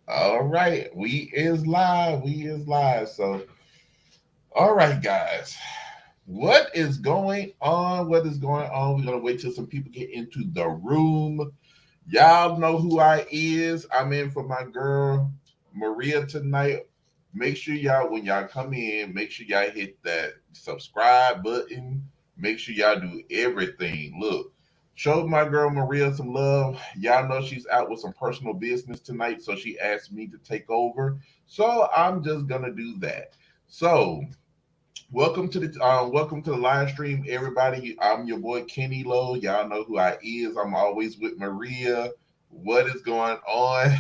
All right, we is live. We is live. So, all right, guys, what is going on? What is going on? We're gonna wait till some people get into the room. Y'all know who I is. I'm in for my girl Maria tonight. Make sure y'all, when y'all come in, make sure y'all hit that subscribe button. Make sure y'all do everything. Look, show my girl Maria some love. Y'all know she's out with some personal business tonight, so she asked me to take over. So I'm just gonna do that. So welcome to the live stream, everybody. I'm your boy Kenny Low. Y'all know who I is. I'm always with Maria. What is going on?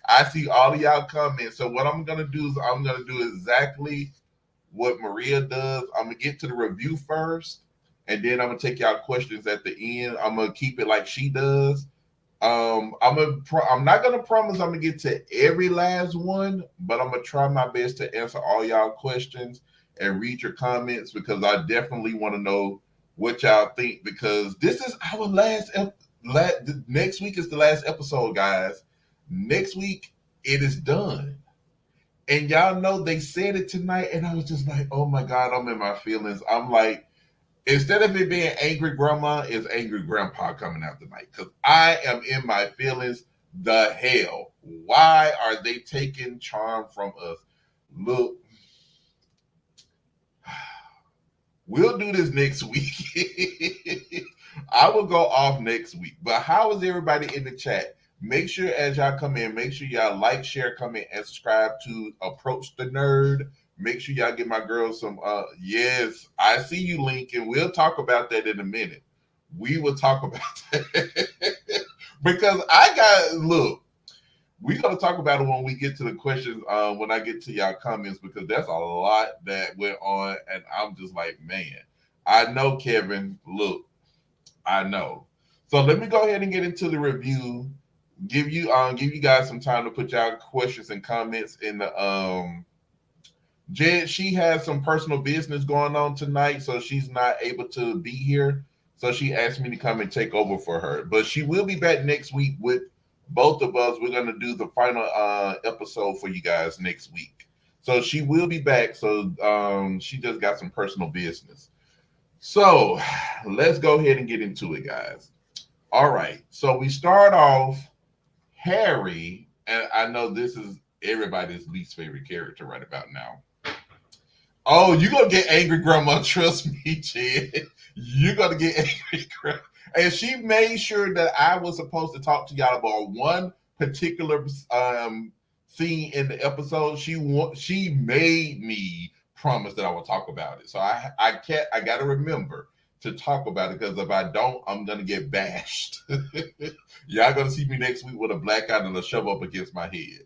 I see all of y'all coming. So what I'm gonna do is I'm gonna do exactly what Maria does. I'm gonna get to the review first, and then I'm gonna take y'all questions at the end. I'm gonna keep it like she does. I'm not gonna promise I'm gonna get to every last one, but I'm gonna try my best to answer all y'all questions and read your comments because I definitely want to know what y'all think because this is our next week is the last episode, guys. Next week it is done. And y'all know they said it tonight, and I was just like, oh my God, I'm in my feelings. I'm like, instead of it being angry grandma, it's angry grandpa coming out tonight because I am in my feelings. The hell, why are they taking charm from us? Look, we'll do this next week. I will go off next week. But how is everybody in the chat? Make sure as y'all come in, make sure y'all like, share, comment, and subscribe to Approach the Nerd. Make sure y'all give my girl some yes, I see you, Lincoln. We'll talk about that in a minute. We will talk about that. Because I got look, we're gonna talk about it when we get to the questions, when I get to y'all comments, because that's a lot that went on, and I'm just like, man, I know, Kevin. Look, I know. So let me go ahead and get into the review. Give you guys some time to put y'all questions and comments in the Jed, she has some personal business going on tonight, so she's not able to be here. So she asked me to come and take over for her. But she will be back next week with both of us. We're gonna do the final episode for you guys next week. So she will be back. So she just got some personal business. So let's go ahead and get into it, guys. All right. So we start off Harry, and I know this is everybody's least favorite character right about now. Oh, you gonna get angry, grandma. Trust me, Chad. You're gonna get angry, grandma. And she made sure that I was supposed to talk to y'all about one particular scene in the episode. She made me promise that I would talk about it. So I can't. I gotta remember to talk about it because if I don't, I'm gonna get bashed. Y'all gonna see me next week with a black eye and a shovel up against my head.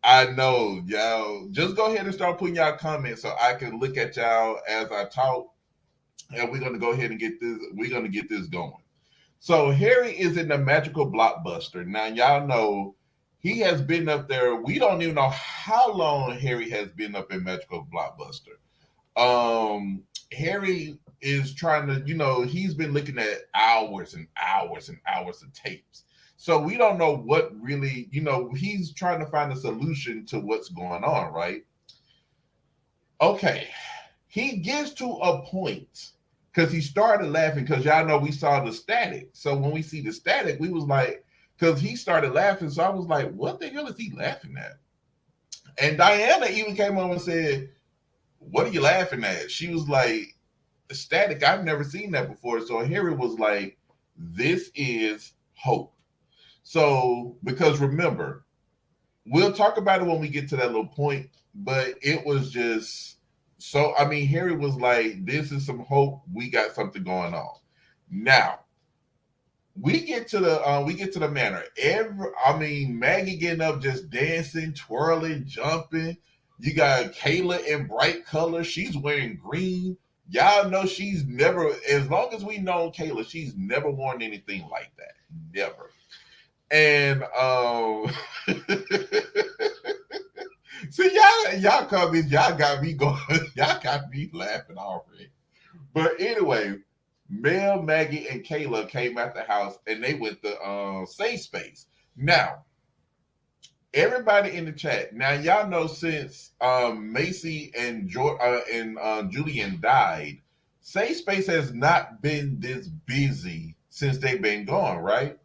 I know, y'all. Just go ahead and start putting y'all comments so I can look at y'all as I talk, and we're gonna go ahead and get this. We're gonna get this going. So Harry is in the magical blockbuster. Now y'all know he has been up there. We don't even know how long Harry has been up in magical blockbuster. Harry is trying to, he's been looking at hours and hours and hours of tapes. So we don't know what really, he's trying to find a solution to what's going on, right? Okay. He gets to a point because he started laughing because y'all know we saw the static. So when we see the static, we was like, because he started laughing. So I was like, what the hell is he laughing at? And Diana even came on and said, what are you laughing at? She was like, static. I've never seen that before. So Harry was like, this is hope. So, because remember, we'll talk about it when we get to that little point, but it was just so, I mean, Harry was like, this is some hope. We got something going on. Now, we get to the manor. Maggie getting up, just dancing, twirling, jumping. You got Kayla in bright colors. She's wearing green. Y'all know she's never, as long as we know Kayla, she's never worn anything like that. Never. And see y'all comments, y'all got me going, y'all got me laughing already. But anyway, Mel, Maggie, and Kayla came out the house and they went to safe space. Now, everybody in the chat. Now y'all know since Macy and Julian died, Safe Space has not been this busy since they've been gone, right?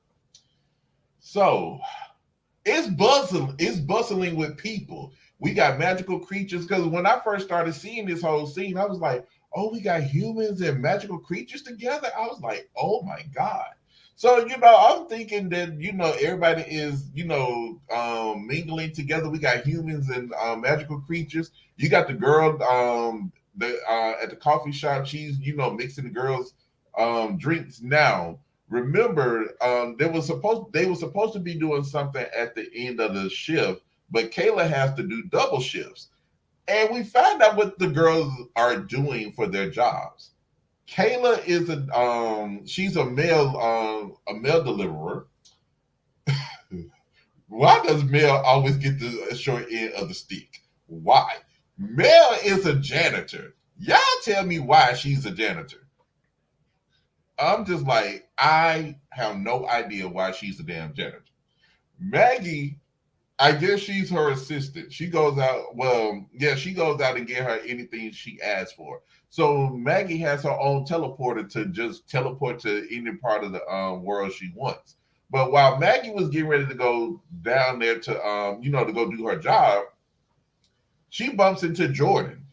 So it's bustling with people. We got magical creatures, because when I first started seeing this whole scene, I was like, oh, we got humans and magical creatures together. I was like, oh my God. So, I'm thinking that, everybody is, mingling together. We got humans and magical creatures. You got the girl at the coffee shop. She's, mixing the girls' drinks now. Remember, they were supposed to be doing something at the end of the shift, but Kayla has to do double shifts. And we find out what the girls are doing for their jobs. Kayla is she's a male deliverer. Why does Mel always get the short end of the stick? Why? Mel is a janitor. Y'all tell me why she's a janitor. I'm just like, I have no idea why she's a damn janitor. Maggie, I guess she's her assistant. She goes out, she goes out and get her anything she asks for. So Maggie has her own teleporter to just teleport to any part of the world she wants. But while Maggie was getting ready to go down there to, to go do her job, she bumps into Jordan.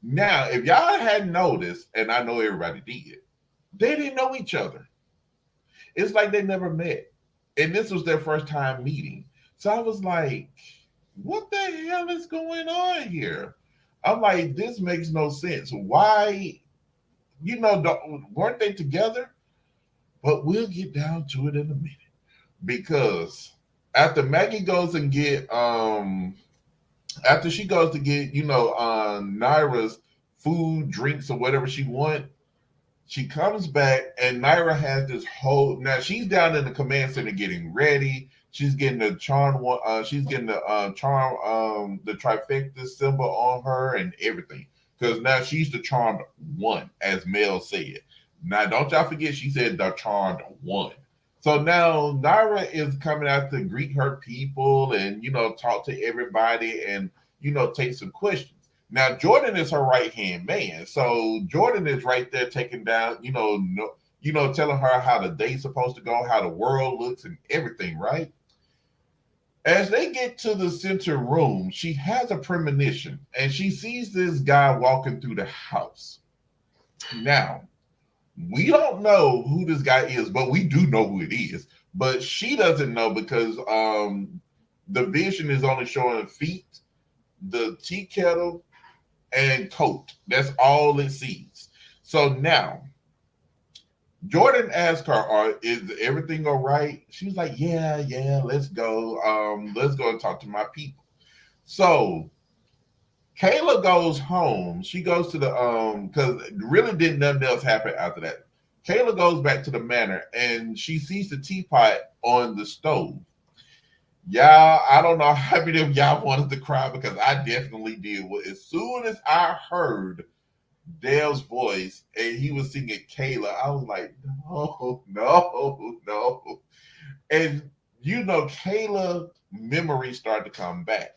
Now, if y'all hadn't noticed, and I know everybody did, they didn't know each other. It's like they never met. And this was their first time meeting. So I was like, what the hell is going on here? I'm like, this makes no sense. Why, weren't they together? But we'll get down to it in a minute. Because after Maggie goes and after she goes to get, Nyra's food, drinks, or whatever she wants, she comes back and Nyra has this now she's down in the command center getting ready. She's getting the charm she's getting the charm the trifecta symbol on her and everything. Because now she's the charmed one, as Mel said. Now don't y'all forget she said the charmed one. So now Nyra is coming out to greet her people and talk to everybody and take some questions. Now, Jordan is her right-hand man. So Jordan is right there taking down, telling her how the day's supposed to go, how the world looks and everything, right? As they get to the center room, she has a premonition and she sees this guy walking through the house. Now, we don't know who this guy is, but we do know who it is. But she doesn't know because the vision is only showing feet, the tea kettle, and coat. That's all it sees. So now, Jordan asked her, is everything all right? She was like, yeah, let's go. Let's go and talk to my people. So Kayla goes home. She goes to the, because really didn't nothing else happen after that. Kayla goes back to the manor and she sees the teapot on the stove. Y'all, I don't know how many of y'all wanted to cry because I definitely did. Well, as soon as I heard Dale's voice and he was singing Kayla, I was like, no. And Kayla memories started to come back.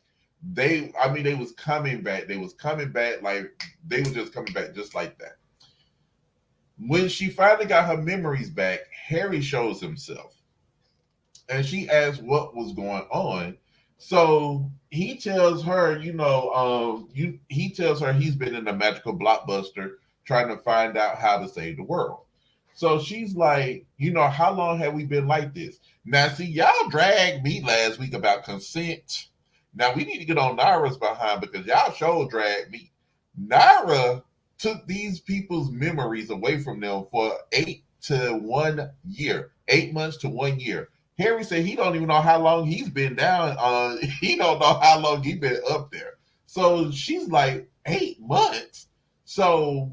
They was coming back. They was coming back like they were just coming back just like that. When she finally got her memories back, Harry shows himself. And she asks what was going on. So he tells her, he tells her he's been in a magical blockbuster trying to find out how to save the world. So she's like, how long have we been like this? Now, see, y'all dragged me last week about consent. Now we need to get on Nyra's behind because y'all sure dragged me. Nyra took these people's memories away from them for 8 to 1 year, 8 months to 1 year. Harry said he don't even know how long he's been down. He don't know how long he's been up there. So she's like, 8 months. So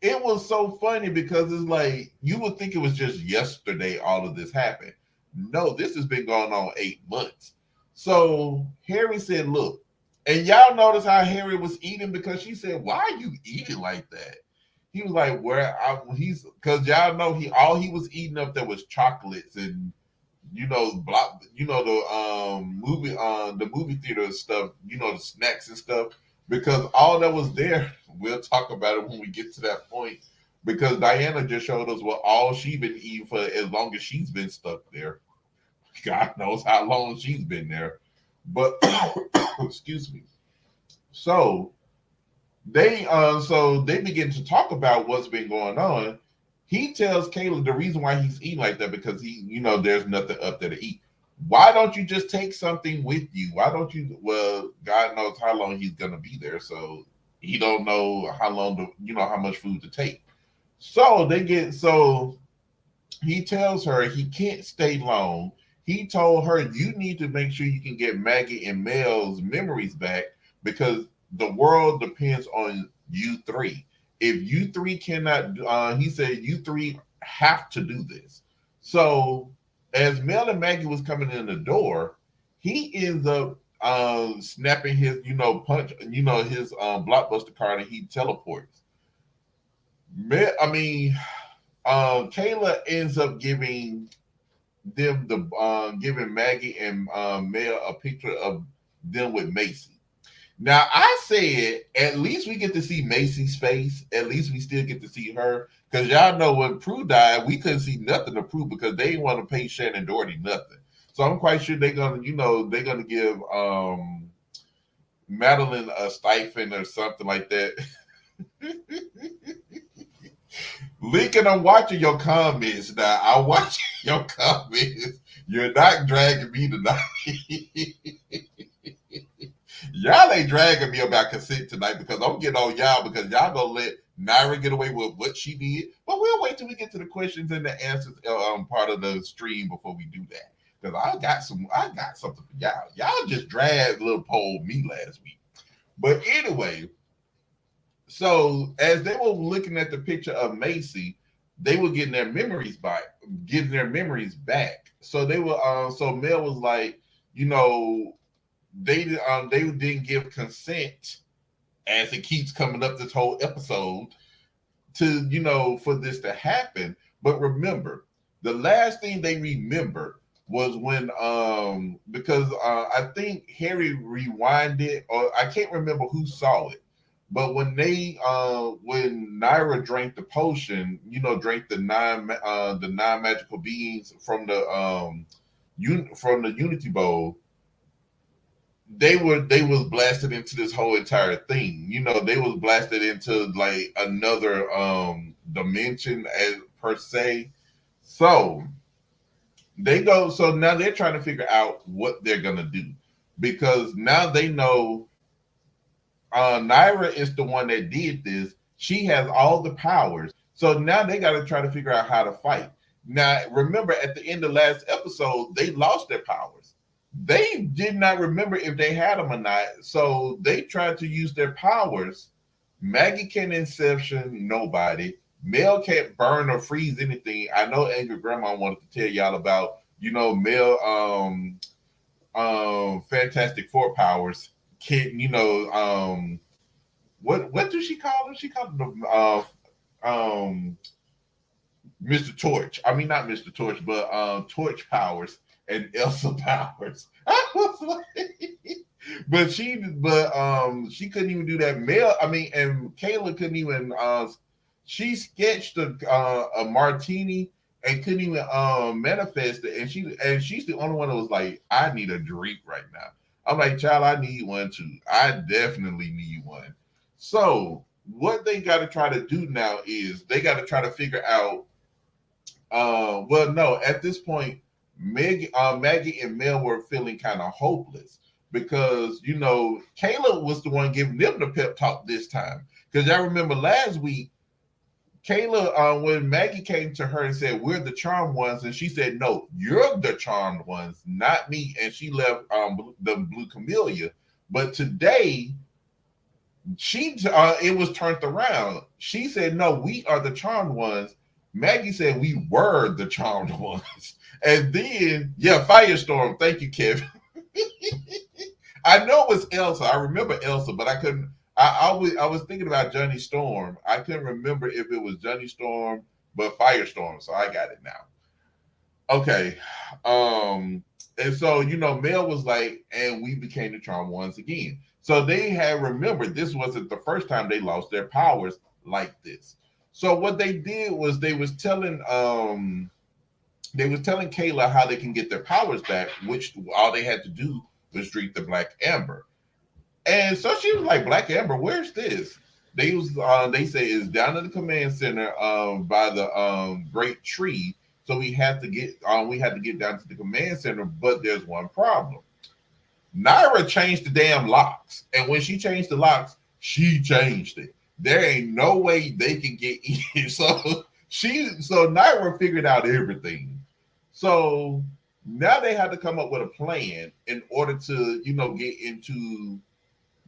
it was so funny because it's like, you would think it was just yesterday all of this happened. No, this has been going on 8 months. So Harry said, look, and y'all notice how Harry was eating because she said, why are you eating like that? He was like, because y'all know all he was eating up there was chocolates and the movie theater stuff, the snacks and stuff, because all that was there. We'll talk about it when we get to that point. Because Diana just showed us what all she been eating for as long as she's been stuck there. God knows how long she's been there. But excuse me. So they begin to talk about what's been going on. He tells Kayla the reason why he's eating like that because there's nothing up there to eat. Why don't you just take something with you? Why don't you? Well, God knows how long he's gonna be there, so he don't know how long how much food to take. So he tells her he can't stay long. He told her you need to make sure you can get Maggie and Mel's memories back because the world depends on you three. If you three cannot, he said you three have to do this. So as Mel and Maggie was coming in the door, he ends up snapping his, punch, his blockbuster card, and he teleports. Kayla ends up giving giving Maggie and Mel a picture of them with Macy. Now I said at least we get to see Macy's face. At least we still get to see her because y'all know when Prue died, we couldn't see nothing of Prue because they didn't want to pay Shannon Doherty nothing. So I'm quite sure they're gonna give Madeline a stipend or something like that. Lincoln, I'm watching your comments now. I'm watching your comments. You're not dragging me tonight. Y'all ain't dragging me about consent tonight because I'm getting on y'all because y'all gonna let Nyra get away with what she did. But we'll wait till we get to the questions and the answers part of the stream before we do that. Because I got something for y'all. Y'all just dragged little poll me last week. But anyway, so as they were looking at the picture of Macy, they were getting their memories back. So they were so Mel was like, they didn't give consent, as it keeps coming up this whole episode, to for this to happen. But remember, the last thing they remembered was when because I think Harry rewinded, or I can't remember who saw it, but when when Nyra drank the potion, drank the nine magical beings from the Unity Bowl, they was blasted into this whole entire thing. They was blasted into like another dimension as per se. So so now they're trying to figure out what they're gonna do because now they know Nyra is the one that did this. She has all the powers. So now they got to try to figure out how to fight. Now, remember, at the end of last episode, they lost their powers. They did not remember if they had them or not. So they tried to use their powers. Maggie can't inception nobody. Mel can't burn or freeze anything. I know Angry Grandma wanted to tell y'all about, Mel Fantastic Four powers. Can't, what do she call him? She called him Mr. Torch. I mean, not Mr. Torch, but Torch powers and Elsa powers. I was like, but she couldn't even do that. And Kayla couldn't even. She sketched a martini and couldn't even manifest it. And she's the only one that was like, I need a drink right now. I'm like, child, I need one too. I definitely need one. So what they got to try to do now is they got to try to figure out. At this point, Maggie and Mel were feeling kind of hopeless because Kayla was the one giving them the pep talk this time. Because I remember last week, Kayla, when Maggie came to her and said, "We're the charmed ones," and she said, "No, you're the charmed ones, not me." And she left the Blue Camellia. But today, it was turned around. She said, "No, we are the charmed ones." Maggie said, "We were the charmed ones." And then, Firestorm. Thank you, Kevin. I know it was Elsa. I remember Elsa, but I couldn't. I was thinking about Johnny Storm. I couldn't remember if it was Johnny Storm, but Firestorm. So I got it now. Okay. And so, Mel was like, and we became the trauma ones again. So they had remembered this wasn't the first time they lost their powers like this. So what they did was they was telling Kayla how they can get their powers back, which all they had to do was drink the black amber. And so she was like, Black Amber, where's this? They say it's down in the command center by the great tree. So we had to get down to the command center, but there's one problem. Nyra changed the damn locks. And when she changed the locks, she changed it. There ain't no way they can get in. So Nyra figured out everything. So now they had to come up with a plan in order to, get into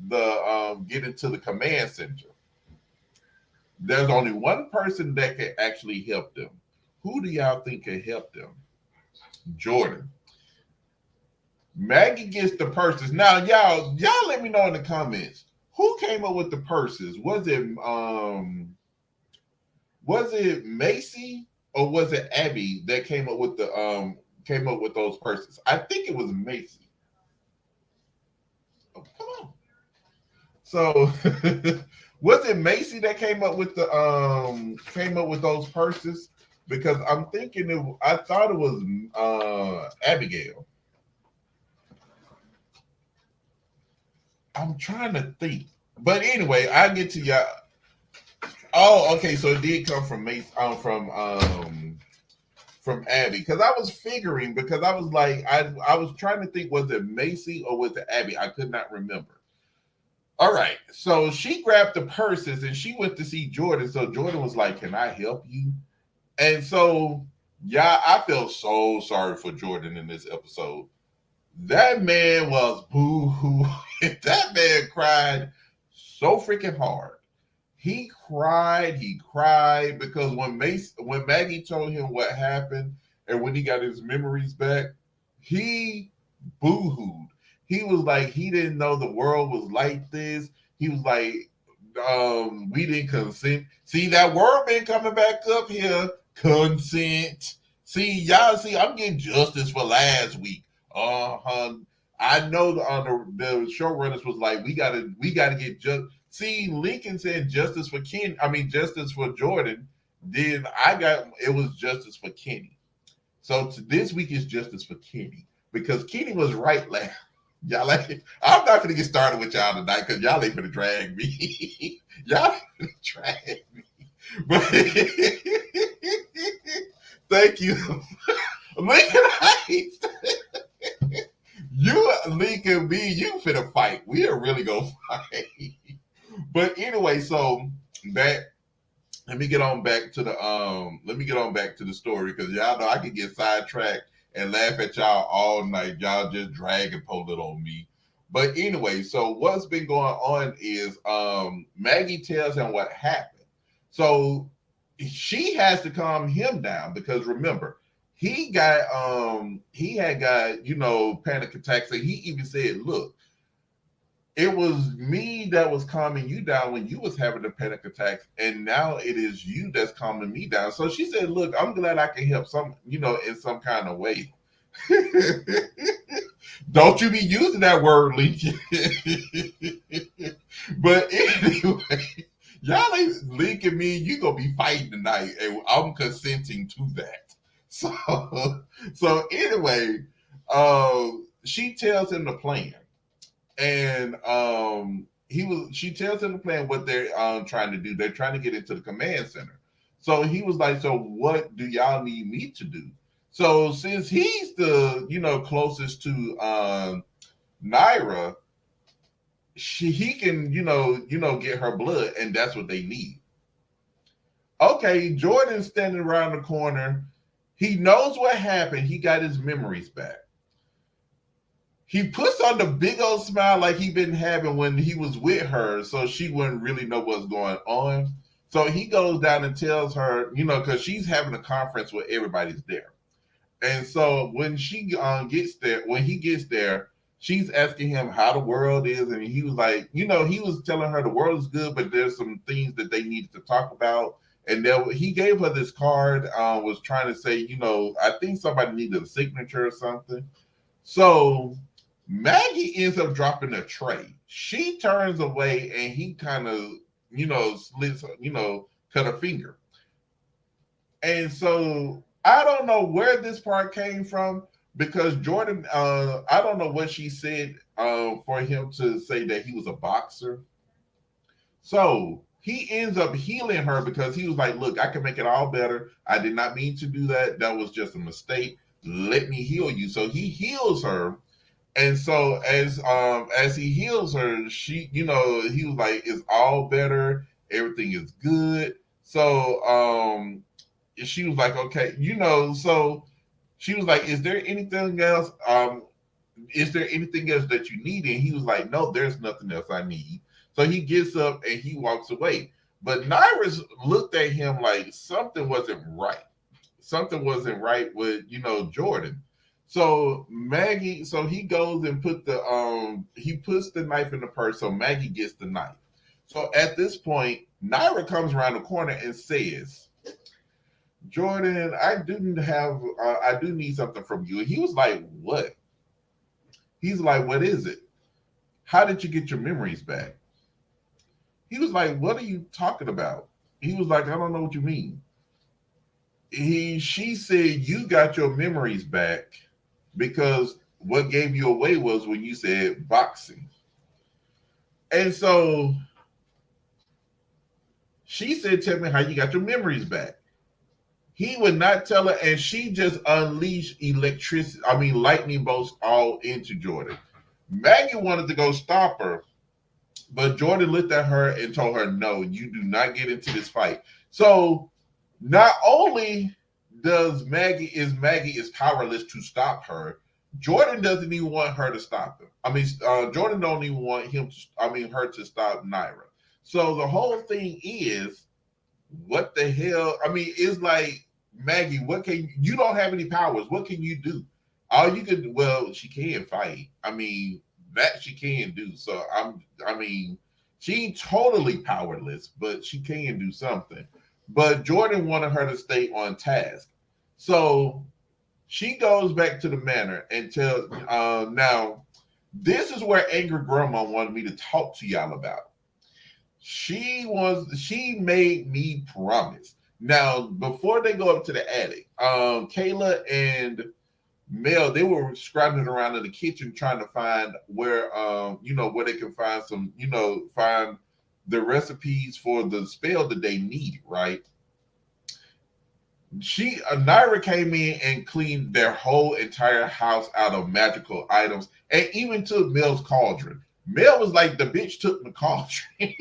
the command center. There's only one person that can actually help them. Who do y'all think can help them? Jordan. Maggie gets the purses. Now, y'all let me know in the comments. Who came up with the purses? Was it Macy or was it Abby that came up with those purses? I think it was Macy. Oh, come on. So was it Macy that came up with those purses? Because I thought it was Abigail. I'm trying to think. But anyway, I get to y'all. Oh, okay. So it did come from Mace, from Abby. Because I was figuring, because I was like, I was trying to think, was it Macy or was it Abby? I could not remember. All right. So she grabbed the purses and she went to see Jordan. So Jordan was like, "Can I help you?" And so, yeah, I felt so sorry for Jordan in this episode. That man was boo hoo. That man cried so freaking hard. He cried because when Maggie told him what happened and when he got his memories back, he boo-hooed. He was like, he didn't know the world was like this. He was like, we didn't consent. See, that word been coming back up here. Consent. See, y'all see, I'm getting justice for last week. Uh-huh. I know the showrunners was like, we gotta get just. See, Lincoln said justice for Jordan. Then it was justice for Kenny. So this week is justice for Kenny because Kenny was right last. Y'all like, I'm not gonna get started with y'all tonight because y'all ain't gonna drag me. Y'all gonna drag me. But thank you, Lincoln Heights. You, Lincoln, me, you finna fight. We are really gonna fight. But anyway, so back. Let me get on back to the story because y'all know I can get sidetracked and laugh at y'all all night. Y'all just drag and pull it on me. But anyway, so what's been going on is Maggie tells him what happened. So she has to calm him down because remember, he had got panic attacks and he even said, look, it was me that was calming you down when you was having the panic attacks, and now it is you that's calming me down. So she said, "Look, I'm glad I can help in some kind of way." Don't you be using that word, Lincoln. But anyway, y'all ain't linking me. You gonna be fighting tonight, and I'm consenting to that. So, so anyway, she tells him the plan and she tells him the plan what they're trying to do. They're trying to get into the command center. So he was like, so what do y'all need me to do? So since he's the closest to Nyra, he can get her blood, and that's what they need. Okay, Jordan's standing around the corner. He knows what happened. He got his memories back. He puts on the big old smile like he been having when he was with her, so she wouldn't really know what's going on. So he goes down and tells her, because she's having a conference where everybody's there. And so when when he gets there, she's asking him how the world is, and he was like, he was telling her the world is good, but there's some things that they needed to talk about. And then he gave her this card, was trying to say, I think somebody needed a signature or something. So Maggie ends up dropping a tray. She turns away and he kind of, slits, cut her finger. And so I don't know where this part came from because Jordan, I don't know what she said for him to say that he was a boxer. So he ends up healing her because he was like, look, I can make it all better. I did not mean to do that. That was just a mistake. Let me heal you. So he heals her. And so as he heals her, she, he was like, it's all better. Everything is good. So she was like, okay, so she was like, is there anything else? Is there anything else that you need? And he was like, no, there's nothing else I need. So he gets up and he walks away. But Nyra looked at him like something wasn't right. Something wasn't right with, Jordan. So Maggie, so he goes and he puts the knife in the purse. So Maggie gets the knife. So at this point, Nyra comes around the corner and says, Jordan, I do need something from you. And he was like, what? He's like, what is it? How did you get your memories back? He was like, what are you talking about? He was like, I don't know what you mean. She said, you got your memories back because what gave you away was when you said boxing. And so she said, tell me how you got your memories back. He would not tell her, and she just unleashed lightning bolts all into Jordan. Maggie wanted to go stop her, but Jordan looked at her and told her, no, you do not get into this fight. So not only is Maggie is powerless to stop her, Jordan doesn't even want her to stop him. Jordan don't even want her to stop Nyra. So the whole thing is, what the hell? It's like, Maggie, you don't have any powers. What can you do? All you could, she can fight. That she can do. So she ain't totally powerless, but she can do something. But Jordan wanted her to stay on task. So she goes back to the manor and tells, now, this is where Angry Grandma wanted me to talk to y'all about. She made me promise. Now, before they go up to the attic, Kayla and Mel, they were scrounging around in the kitchen trying to find where they can find some, find the recipes for the spell that they need, right? Nyra came in and cleaned their whole entire house out of magical items and even took Mel's cauldron. Mel was like, the bitch took the cauldron.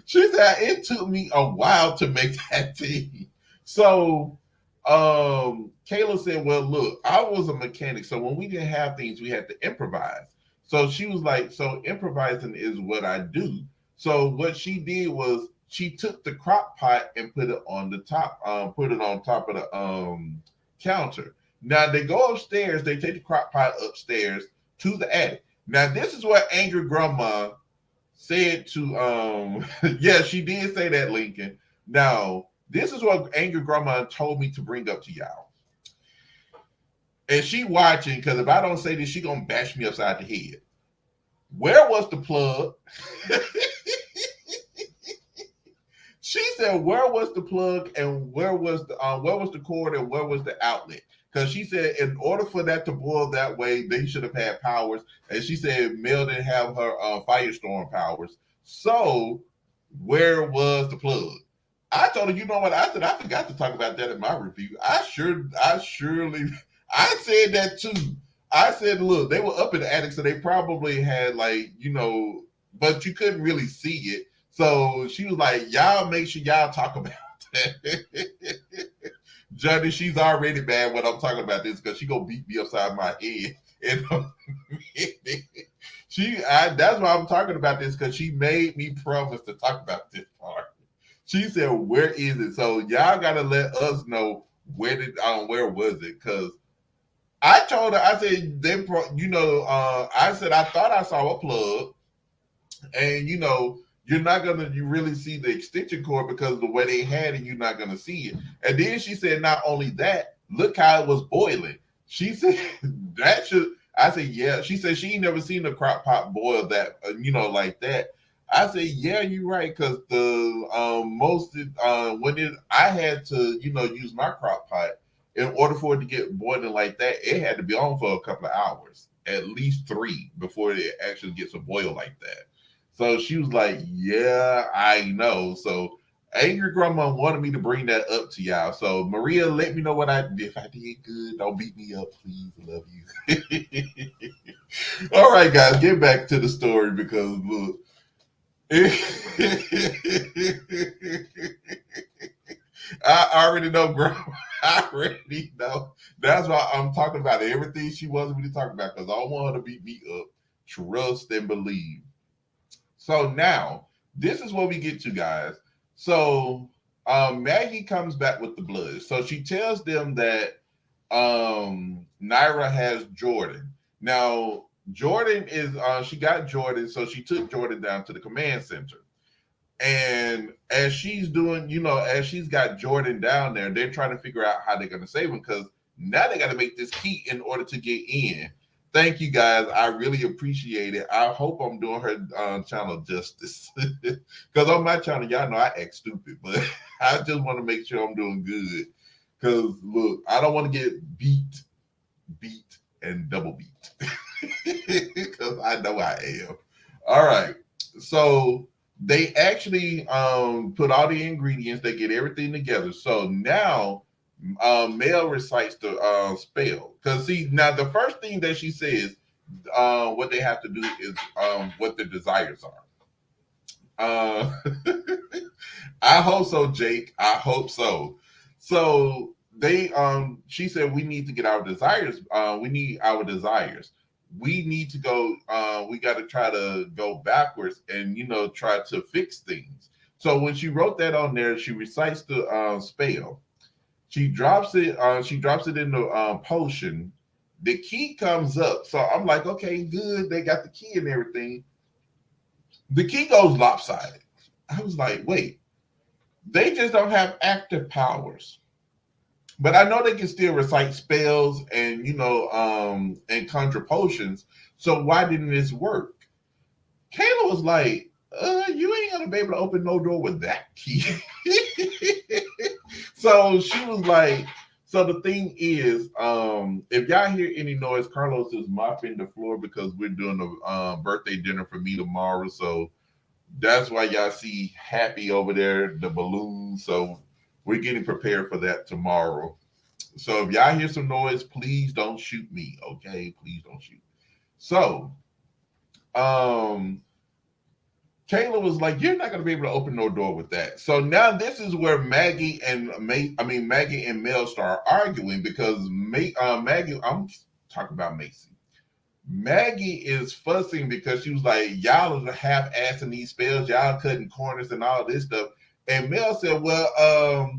She said, it took me a while to make that tea. So Kayla said, well, look, I was a mechanic. So when we didn't have things, we had to improvise. So she was like, so improvising is what I do. So what she did was she took the crock pot and put it on the top, put it on top of the counter. Now they go upstairs, they take the crock pot upstairs to the attic. Now this is what Angry Grandma said to yeah, she did say that, Lincoln. Now, this is what Angry Grandma told me to bring up to y'all. And she watching, because if I don't say this, she gonna bash me upside the head. Where was the plug? She said, where was the plug and where was the cord and where was the outlet? Because she said in order for that to boil that way, they should have had powers. And she said Mel didn't have her firestorm powers. So where was the plug? I told her, you know what? I said, I forgot to talk about that in my review. I said that too. I said, look, they were up in the attic, so they probably had but you couldn't really see it. So she was like, y'all make sure y'all talk about that. Johnny, she's already mad when I'm talking about this because she gonna beat me upside my head. And that's why I'm talking about this, because she made me promise to talk about this part. She said, where is it? So y'all gotta let us know where was it? Because I told her, I said, I said I thought I saw a plug, and you're not gonna you really see the extension cord because the way they had it, you're not gonna see it. And then she said, not only that, look how it was boiling. She said that should. I said, yeah. She said she ain't never seen a crock pot boil that, like that. I said, yeah, you're right, because the most when I had to, use my crock pot in order for it to get boiling like that, it had to be on for a couple of hours, at least 3, before it actually gets a boil like that. So she was like, yeah, I know. So Angry Grandma wanted me to bring that up to y'all. So Maria, let me know what I did. If I did good, don't beat me up, please. I love you. All right, guys, get back to the story because look. I already know, bro. I already know. That's why I'm talking about everything she wants me to talk about, because I don't want her to beat me up. Trust and believe. So now, this is what we get to, guys. So Maggie comes back with the blood. So she tells them that Nyra has Jordan. Now, Jordan is, she got Jordan, so she took Jordan down to the command center. And as she's doing, as she's got Jordan down there, they're trying to figure out how they're going to save him, because now they got to make this key in order to get in. Thank you, guys. I really appreciate it. I hope I'm doing her channel justice, because on my channel, y'all know I act stupid, but I just want to make sure I'm doing good. Because look, I don't want to get beat, and double beat, because I know I am. All right, so they actually put all the ingredients. They get everything together. So now Mel recites the spell. Because see, now the first thing that she says, what they have to do is what their desires are. I hope so, Jake. I hope so. So they she said we need to get our desires. We need our desires. We need to go, we got to try to go backwards and, try to fix things. So when she wrote that on there, she recites the spell. She drops it in the potion. The key comes up. So I'm like, okay, good. They got the key and everything. The key goes lopsided. I was like, wait, they just don't have active powers. But I know they can still recite spells and and conjure potions. So why didn't this work? Kayla was like, you ain't gonna be able to open no door with that key. So she was like, so the thing is, if y'all hear any noise, Carlos is mopping the floor because we're doing a birthday dinner for me tomorrow. So that's why y'all see Happy over there, the balloons. So we're getting prepared for that tomorrow. So if y'all hear some noise, please don't shoot me, okay? Please don't shoot. So, Kayla was like, "You're not going to be able to open no door with that." So now this is where Maggie and Mel start arguing because Maggie, I'm talking about Macy. Maggie is fussing because she was like, "Y'all are half-assing these spells, y'all cutting corners and all this stuff." And Mel said, "Well,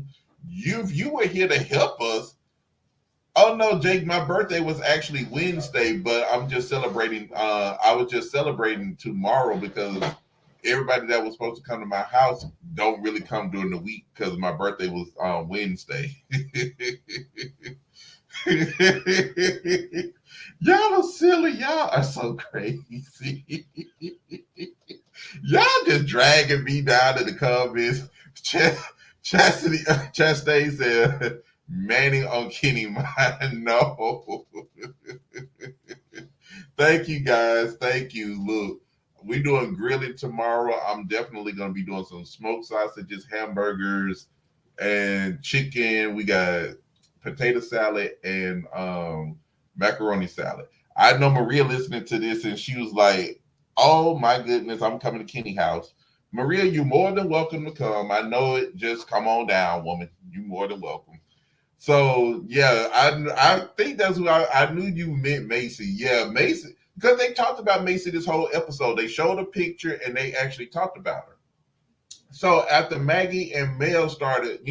you were here to help us." Oh no, Jake, my birthday was actually Wednesday, but I'm just celebrating. I was just celebrating tomorrow because everybody that was supposed to come to my house don't really come during the week because my birthday was on Wednesday. Y'all are silly. Y'all are so crazy. Y'all just dragging me down to the comments. Chastain said, Manning on Kenny mine. No. Thank you, guys. Thank you. Look, we're doing grilling tomorrow. I'm definitely going to be doing some smoked sausages, hamburgers, and chicken. We got potato salad and macaroni salad. I know Maria listening to this, and she was like, oh, my goodness, I'm coming to Kenny's house. Maria, you're more than welcome to come. I know it. Just come on down, woman. You're more than welcome. So yeah, I think that's who I knew you meant Macy. Yeah, Macy, because they talked about Macy this whole episode. They showed a picture and they actually talked about her. So after Maggie and Mel started,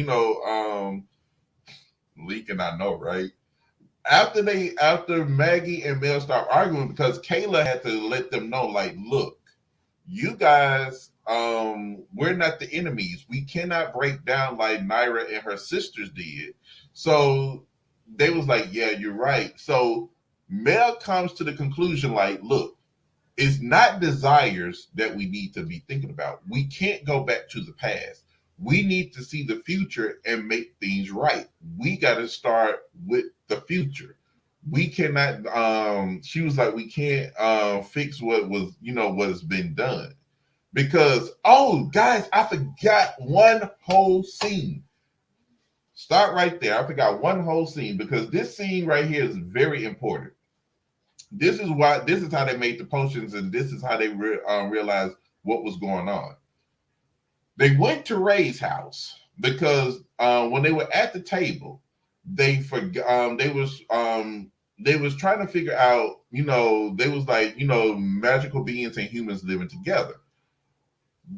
leaking, I know, right? After Maggie and Mel start arguing because Kayla had to let them know, like, look, you guys we're not the enemies. We cannot break down like Nyra and her sisters did. So they was like, yeah, you're right. So Mel comes to the conclusion like, look, it's not desires that we need to be thinking about. We can't go back to the past. We need to see the future and make things right. We got to start with the future. We cannot, she was like, we can't fix what was, what has been done. Because, oh, guys, I forgot one whole scene. Start right there. I forgot one whole scene because this scene right here is very important. This is how they made the potions, and this is how they realized what was going on. They went to Ray's house because when they were at the table, they forgot. They was trying to figure out. They was like, magical beings and humans living together.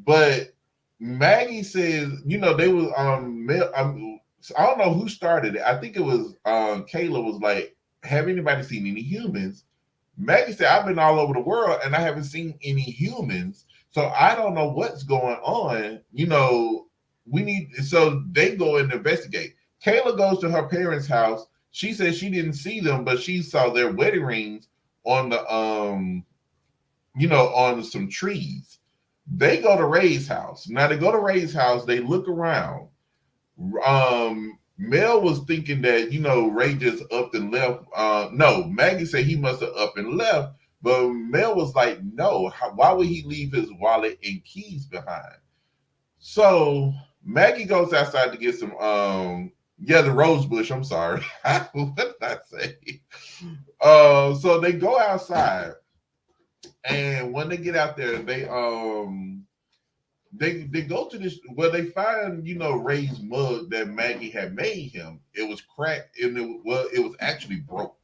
But Maggie says, they was I don't know who started it. I think it was Kayla was like, have anybody seen any humans? Maggie said, I've been all over the world and I haven't seen any humans. So I don't know what's going on. So they go and investigate. Kayla goes to her parents' house. She says she didn't see them, but she saw their wedding rings on the on some trees. They go to Ray's house. Now they go to Ray's house, they look around. Mel was thinking that Ray just up and left. No, Maggie said he must have up and left, but Mel was like, no. Why would he leave his wallet and keys behind? So Maggie goes outside to get some. The rose bush. I'm sorry. What did I say? So they go outside, and when they get out there, they go to this where they find Ray's mug that Maggie had made him. It was cracked and it was actually broke.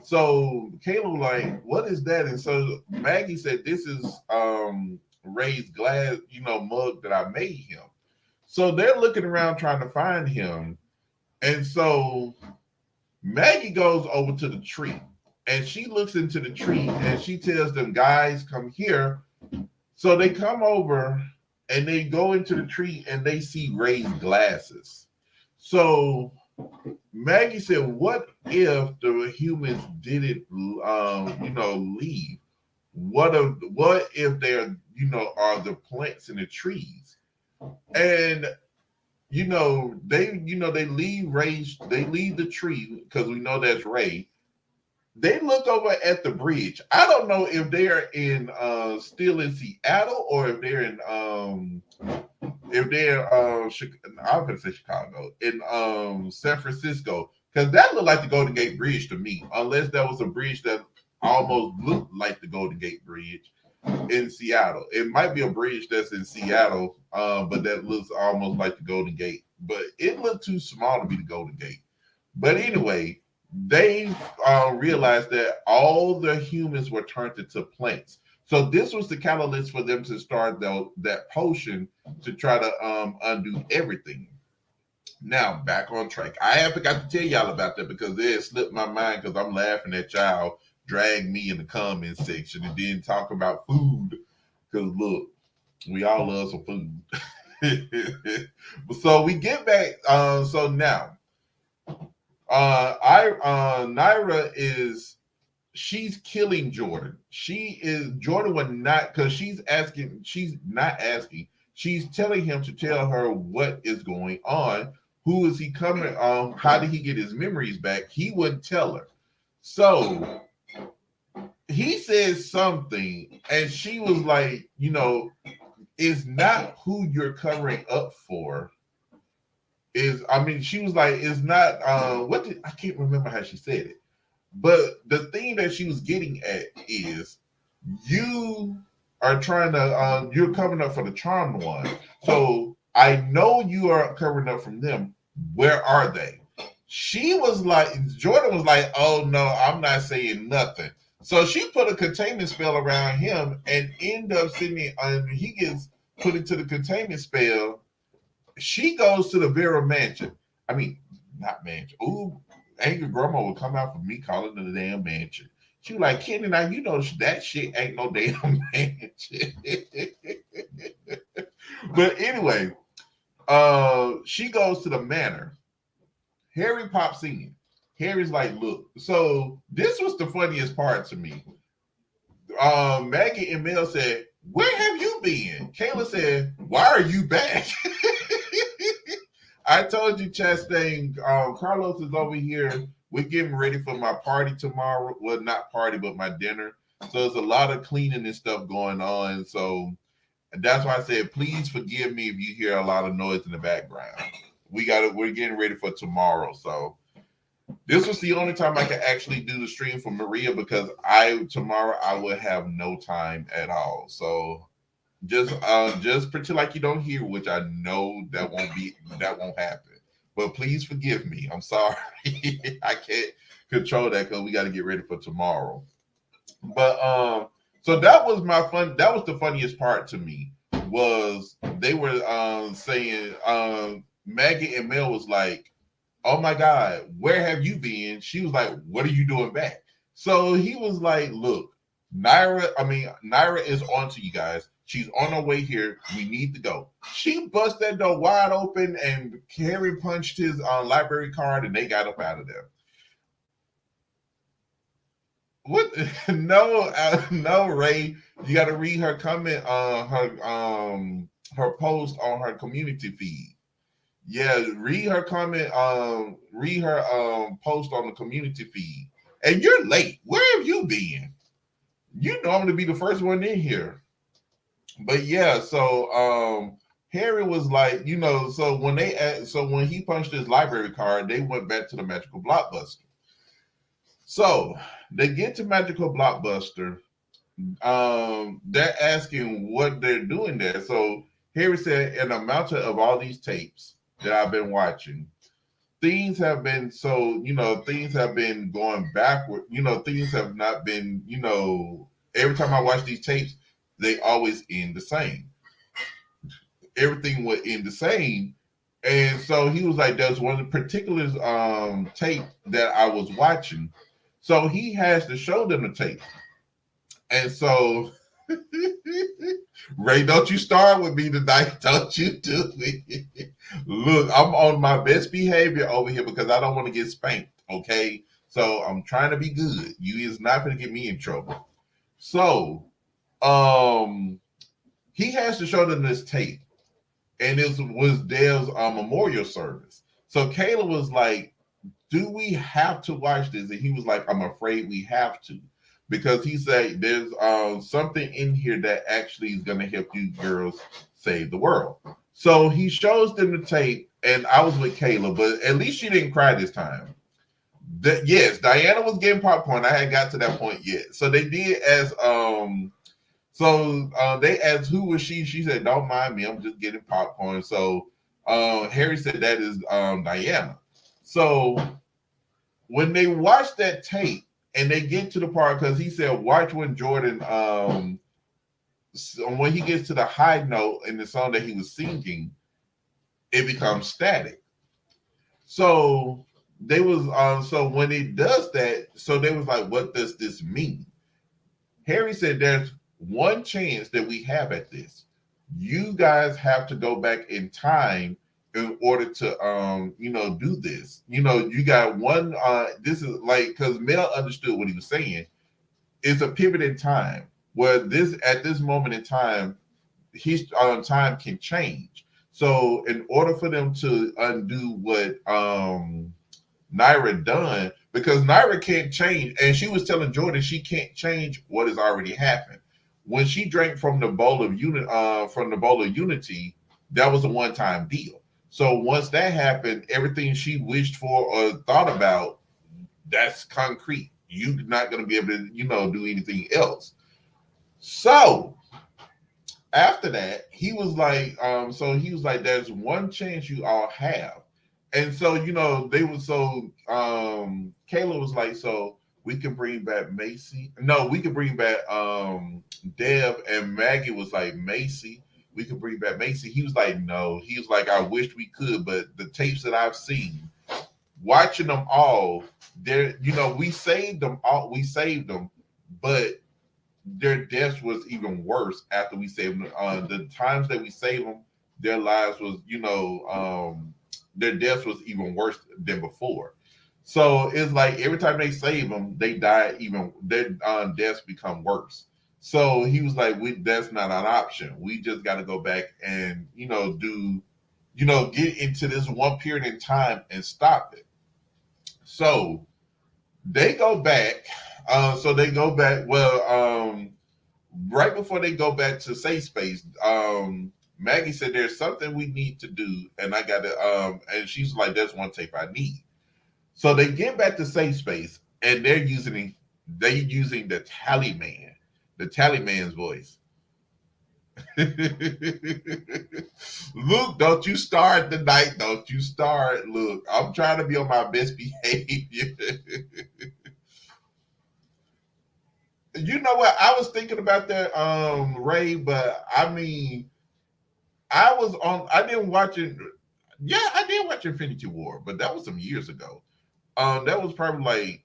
So Kayla was like, what is that? And so Maggie said, this is Ray's glass mug that I made him. So they're looking around trying to find him, and so Maggie goes over to the tree and she looks into the tree and she tells them, guys, come here. So they come over and they go into the tree and they see Ray's glasses. So Maggie said, what if the humans didn't leave? What if they're are the plants in the trees? And they leave the tree because we know that's Ray. They look over at the bridge. I don't know if they're still in Seattle or if they're in I'm gonna say Chicago, in San Francisco, because that looked like the Golden Gate Bridge to me, unless that was a bridge that almost looked like the Golden Gate Bridge in Seattle. It might be a bridge that's in Seattle, but that looks almost like the Golden Gate, but it looked too small to be the Golden Gate. But anyway, they realized that all the humans were turned into plants. So this was the catalyst for them to start that potion to try to undo everything. Now, back on track. I have forgot to tell y'all about that because it slipped my mind because I'm laughing at y'all drag me in the comment section and then talk about food. Because look, we all love some food. So we get back. So now, Nyra she's killing Jordan. Jordan would not, because she's not asking. She's telling him to tell her what is going on. Who is he coming? How did he get his memories back? He wouldn't tell her. So he says something, and she was like, it's not who you're covering up for. She was like, it's not I can't remember how she said it. But the thing that she was getting at is you are trying to you're covering up for the charmed one. So I know you are covering up from them. Where are they? Jordan was like, oh no, I'm not saying nothing. So she put a containment spell around him and end up sitting and he gets put into the containment spell. She goes to the Vera mansion. I mean, not mansion. Ooh, angry grandma would come out for me calling it a damn mansion. She was like, Kenny, now you know that shit ain't no damn man shit. But anyway, she goes to the manor. Harry pops in. Harry's like, look. So this was the funniest part to me. Maggie and Mel said, where have you been? Kayla said, why are you back? I told you, Chastain, Carlos is over here. We're getting ready for my party tomorrow. Well, not party, but my dinner. So there's a lot of cleaning and stuff going on. So that's why I said, please forgive me if you hear a lot of noise in the background. We're getting ready for tomorrow. So this was the only time I could actually do the stream for Maria because tomorrow I will have no time at all. So just pretend like you don't hear, which I know that won't happen. But please forgive me. I'm sorry. I can't control that because we got to get ready for tomorrow. But so that was the funniest part to me was they were saying Maggie and Mel was like, oh my God, where have you been? She was like, what are you doing back? So he was like, look, Nyra is on to you guys. She's on her way here. We need to go. She bust that door wide open and Harry punched his library card and they got up out of there. What? No, no, Ray. You got to read her comment on her post on her community feed. Yeah, read her comment. Read her post on the community feed. And you're late. Where have you been? You normally be the first one in here. But yeah, so Harry was like, so when he punched his library card, they went back to the magical blockbuster. So they get to magical blockbuster. They're asking what they're doing there. So Harry said, an amount of all these tapes that I've been watching, things have been things have been going backward. Things have not been, every time I watch these tapes, they always end the same. Everything would end the same. And so he was like, there's one particular tape that I was watching. So he has to show them the tape. And so, Ray, don't you start with me tonight. Don't you do it. Look, I'm on my best behavior over here because I don't want to get spanked, okay? So I'm trying to be good. You is not going to get me in trouble. So, he has to show them this tape. And it was Dale's memorial service. So Kayla was like, do we have to watch this? And he was like, I'm afraid we have to. Because he said there's something in here that actually is going to help you girls save the world. So he shows them the tape, and I was with Kayla, but at least she didn't cry this time. Yes, Diana was getting popcorn. I hadn't got to that point yet. So they did as they asked who was she. She said, don't mind me, I'm just getting popcorn. So Harry said that is Diana. So when they watch that tape and they get to the part, because he said, watch when Jordan, when he gets to the high note in the song that he was singing, it becomes static. So they was, so when it does that, so they was like, what does this mean? Harry said, there's one chance that we have at this. You guys have to go back in time in order to do this. You got one this is like, because Mel understood what he was saying. It's a pivot in time where at this moment in time, his time can change. So in order for them to undo what Nyra done, because Nyra can't change, and she was telling Jordan she can't change what has already happened. When she drank from the bowl of unity, that was a one-time deal. So once that happened, everything she wished for or thought about, that's concrete. You're not going to be able to, do anything else. So after that, he was like, there's one chance you all have. And so, Kayla was like, so we can bring back Macy. No, we can bring back Dev, and Maggie was like, Macy. We could bring back Macy. He was like, no. He was like, I wish we could, but the tapes that I've seen, watching them all, we saved them all. We saved them, but their deaths was even worse after we saved them. The times that we saved them, their lives was, their deaths was even worse than before. So it's like every time they save them, they die even, their deaths become worse. So he was like, that's not an option. We just got to go back and, get into this one period in time and stop it. So they go back. They go back. Well, right before they go back to safe space, Maggie said there's something we need to do, and I got to. And she's like, "There's one tape I need." So they get back to safe space, and they're using the tally man's voice. Luke, don't you start the night. Don't you start. Look, I'm trying to be on my best behavior. You know what? I was thinking about that, Ray, but I mean, I didn't watch it. Yeah, I did watch Infinity War, but that was some years ago. That was probably like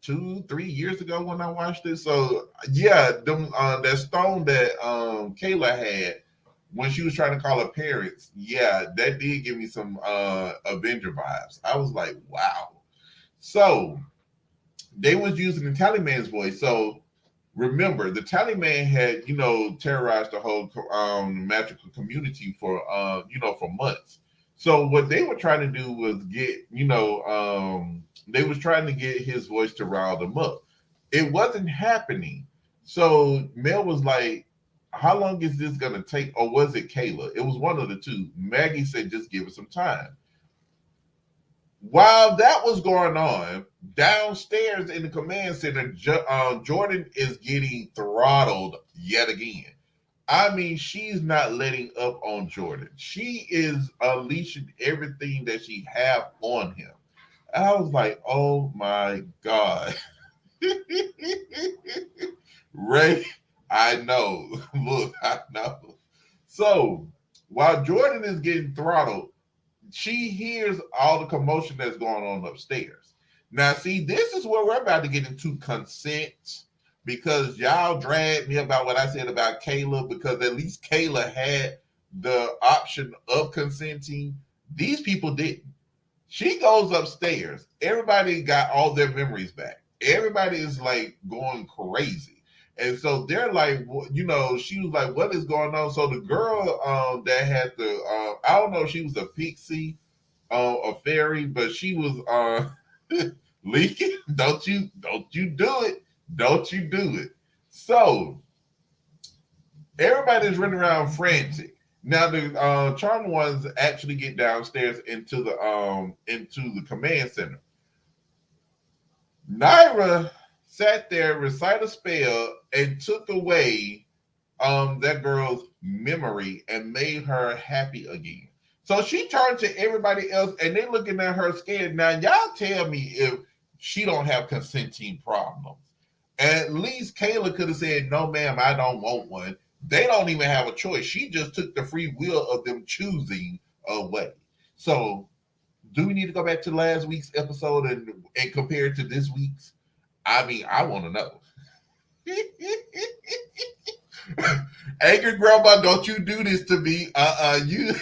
2, 3 years ago when I watched it. So yeah, that stone that Kayla had when she was trying to call her parents, yeah, that did give me some Avenger vibes. I was like, wow. So they was using the Tallyman's voice. So remember, the Tallyman had, terrorized the whole magical community for months. So what they were trying to do was they was trying to get his voice to rile them up. It wasn't happening. So Mel was like, how long is this going to take? Or was it Kayla? It was one of the two. Maggie said, just give it some time. While that was going on, downstairs in the command center, Jordan is getting throttled yet again. I mean, she's not letting up on Jordan. She is unleashing everything that she have on him. I was like, oh my God. Ray, I know. Look, I know. So while Jordan is getting throttled, she hears all the commotion that's going on upstairs. Now, see, this is where we're about to get into consent, because y'all dragged me about what I said about Kayla, because at least Kayla had the option of consenting. These people didn't. She goes upstairs. Everybody got all their memories back. Everybody is like going crazy. And so they're like, she was like, what is going on? So the girl that had I don't know if she was a pixie, a fairy, but she was leaking. Don't you do it. Don't you do it. So everybody's running around frantic. Now the charmed ones actually get downstairs into the command center. Nyra sat there, recite a spell, and took away that girl's memory and made her happy again. So she turned to everybody else, and they looking at her scared. Now y'all tell me if she don't have consenting problems. At least Kayla could have said, no, ma'am, I don't want one. They don't even have a choice. She just took the free will of them choosing away. So do we need to go back to last week's episode and compare it to this week's? I mean, I want to know. Angry grandma, don't you do this to me. You.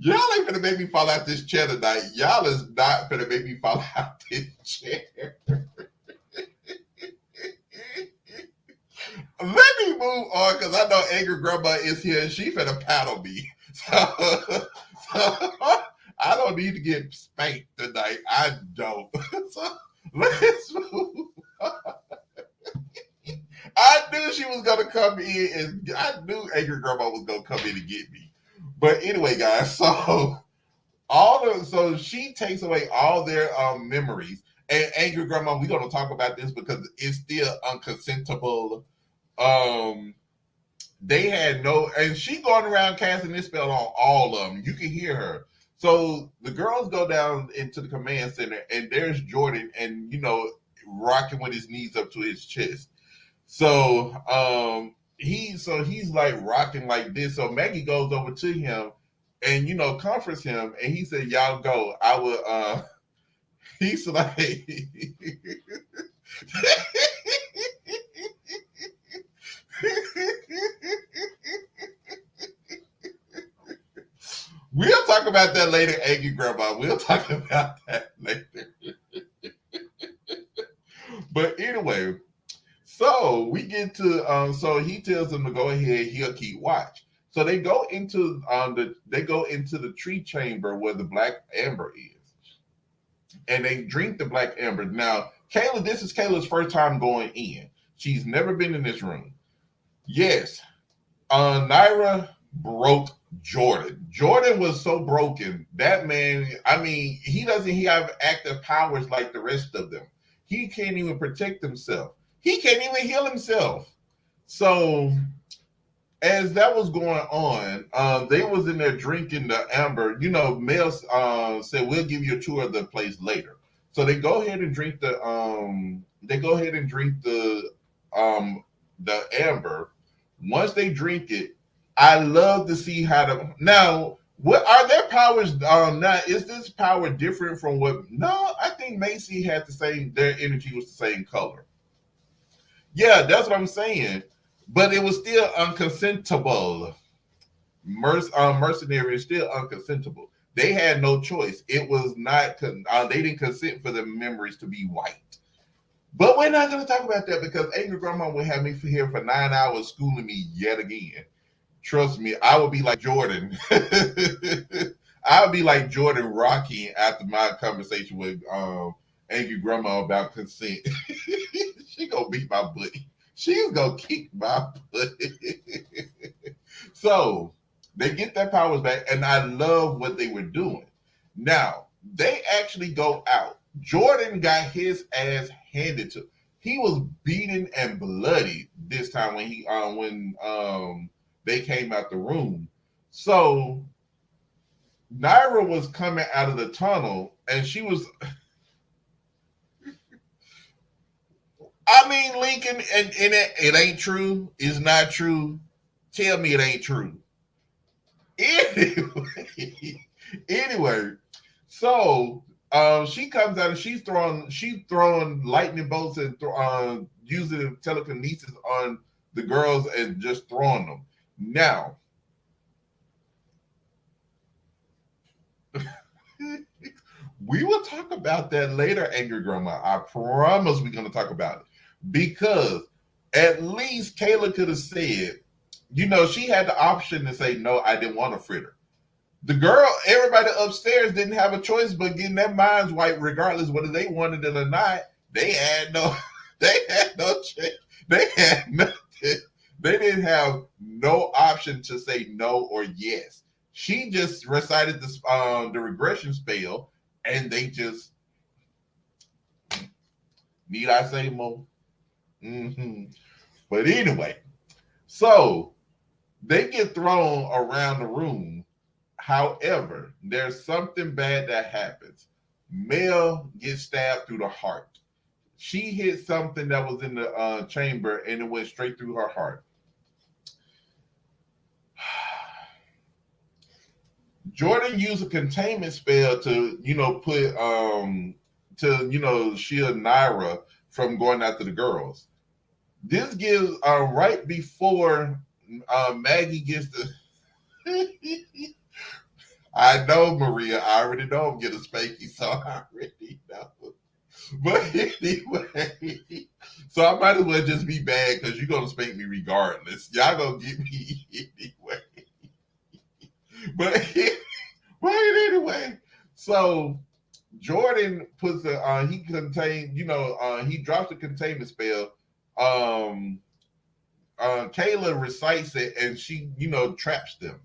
Y'all ain't gonna make me fall out this chair tonight. Y'all is not gonna make me fall out this chair. Let me move on, because I know Angry Grandma is here and she finna paddle me. So I don't need to get spanked tonight. I don't. So let's move on. I knew she was gonna come in, and I knew Angry Grandma was gonna come in and get me. But anyway, guys, so she takes away all their memories. And Angry Grandma, we're gonna talk about this because it's still unconsentable. They had no, and she going around casting this spell on all of them. You can hear her. So the girls go down into the command center, and there's Jordan, and rocking with his knees up to his chest. So he's like rocking like this. So Maggie goes over to him and comforts him, and he said, y'all go. I will He's like, we'll talk about that later, Angry Grandma. We'll talk about that later. But anyway, so we get to so he tells them to go ahead, he'll keep watch. So they go into the tree chamber where the black amber is. And they drink the black amber. Now, Kayla, this is Kayla's first time going in. She's never been in this room. Yes, Nyra broke Jordan. Jordan was so broken. That man, I mean, he doesn't have active powers like the rest of them. He can't even protect himself. He can't even heal himself. So as that was going on, they was in there drinking the amber. You know, Mel said we'll give you a tour of the place later. So they go ahead and drink the amber. Once they drink it, I love to see how to now. What are their powers? Now is this power different from what? No, I think Macy had the same. Their energy was the same color. Yeah, that's what I'm saying. But it was still unconsentable. Mercenary is still unconsentable. They had no choice. It was not. They didn't consent for the memories to be white. But we're not going to talk about that because Angry Grandma will have me here for 9 hours schooling me yet again. Trust me, I would be like Jordan. I would be like Jordan Rocky after my conversation with Angry Grandma about consent. She gonna beat my butt. She's gonna kick my butt. So they get their powers back, and I love what they were doing. Now they actually go out. Jordan got his ass handed to. He was beaten and bloody this time when they came out the room. So Nyra was coming out of the tunnel, and she was. I mean, Lincoln, and it ain't true. It's not true. Tell me it ain't true. Anyway, so she comes out and she's throwing lightning bolts and using telekinesis on the girls and just throwing them. Now, we will talk about that later, Angry Grandma. I promise we're going to talk about it. Because at least Kayla could have said, she had the option to say, no, I didn't want a fritter. The girl, everybody upstairs didn't have a choice but getting their minds white, regardless whether they wanted it or not. They had no choice. They had nothing. They didn't have no option to say no or yes. She just recited the regression spell, and they just, need I say more? Mm-hmm. But anyway, so they get thrown around the room. However, there's something bad that happens. Mel gets stabbed through the heart. She hit something that was in the chamber, and it went straight through her heart. Jordan used a containment spell to, put shield Nyra from going after the girls. This gives right before Maggie gets the. I know, Maria. I already know I'm getting spanky, so I already know. But anyway, so I might as well just be bad because you're gonna spank me regardless. Y'all gonna get me anyway. But anyway, so Jordan puts he drops the containment spell. Kayla recites it and she, traps them.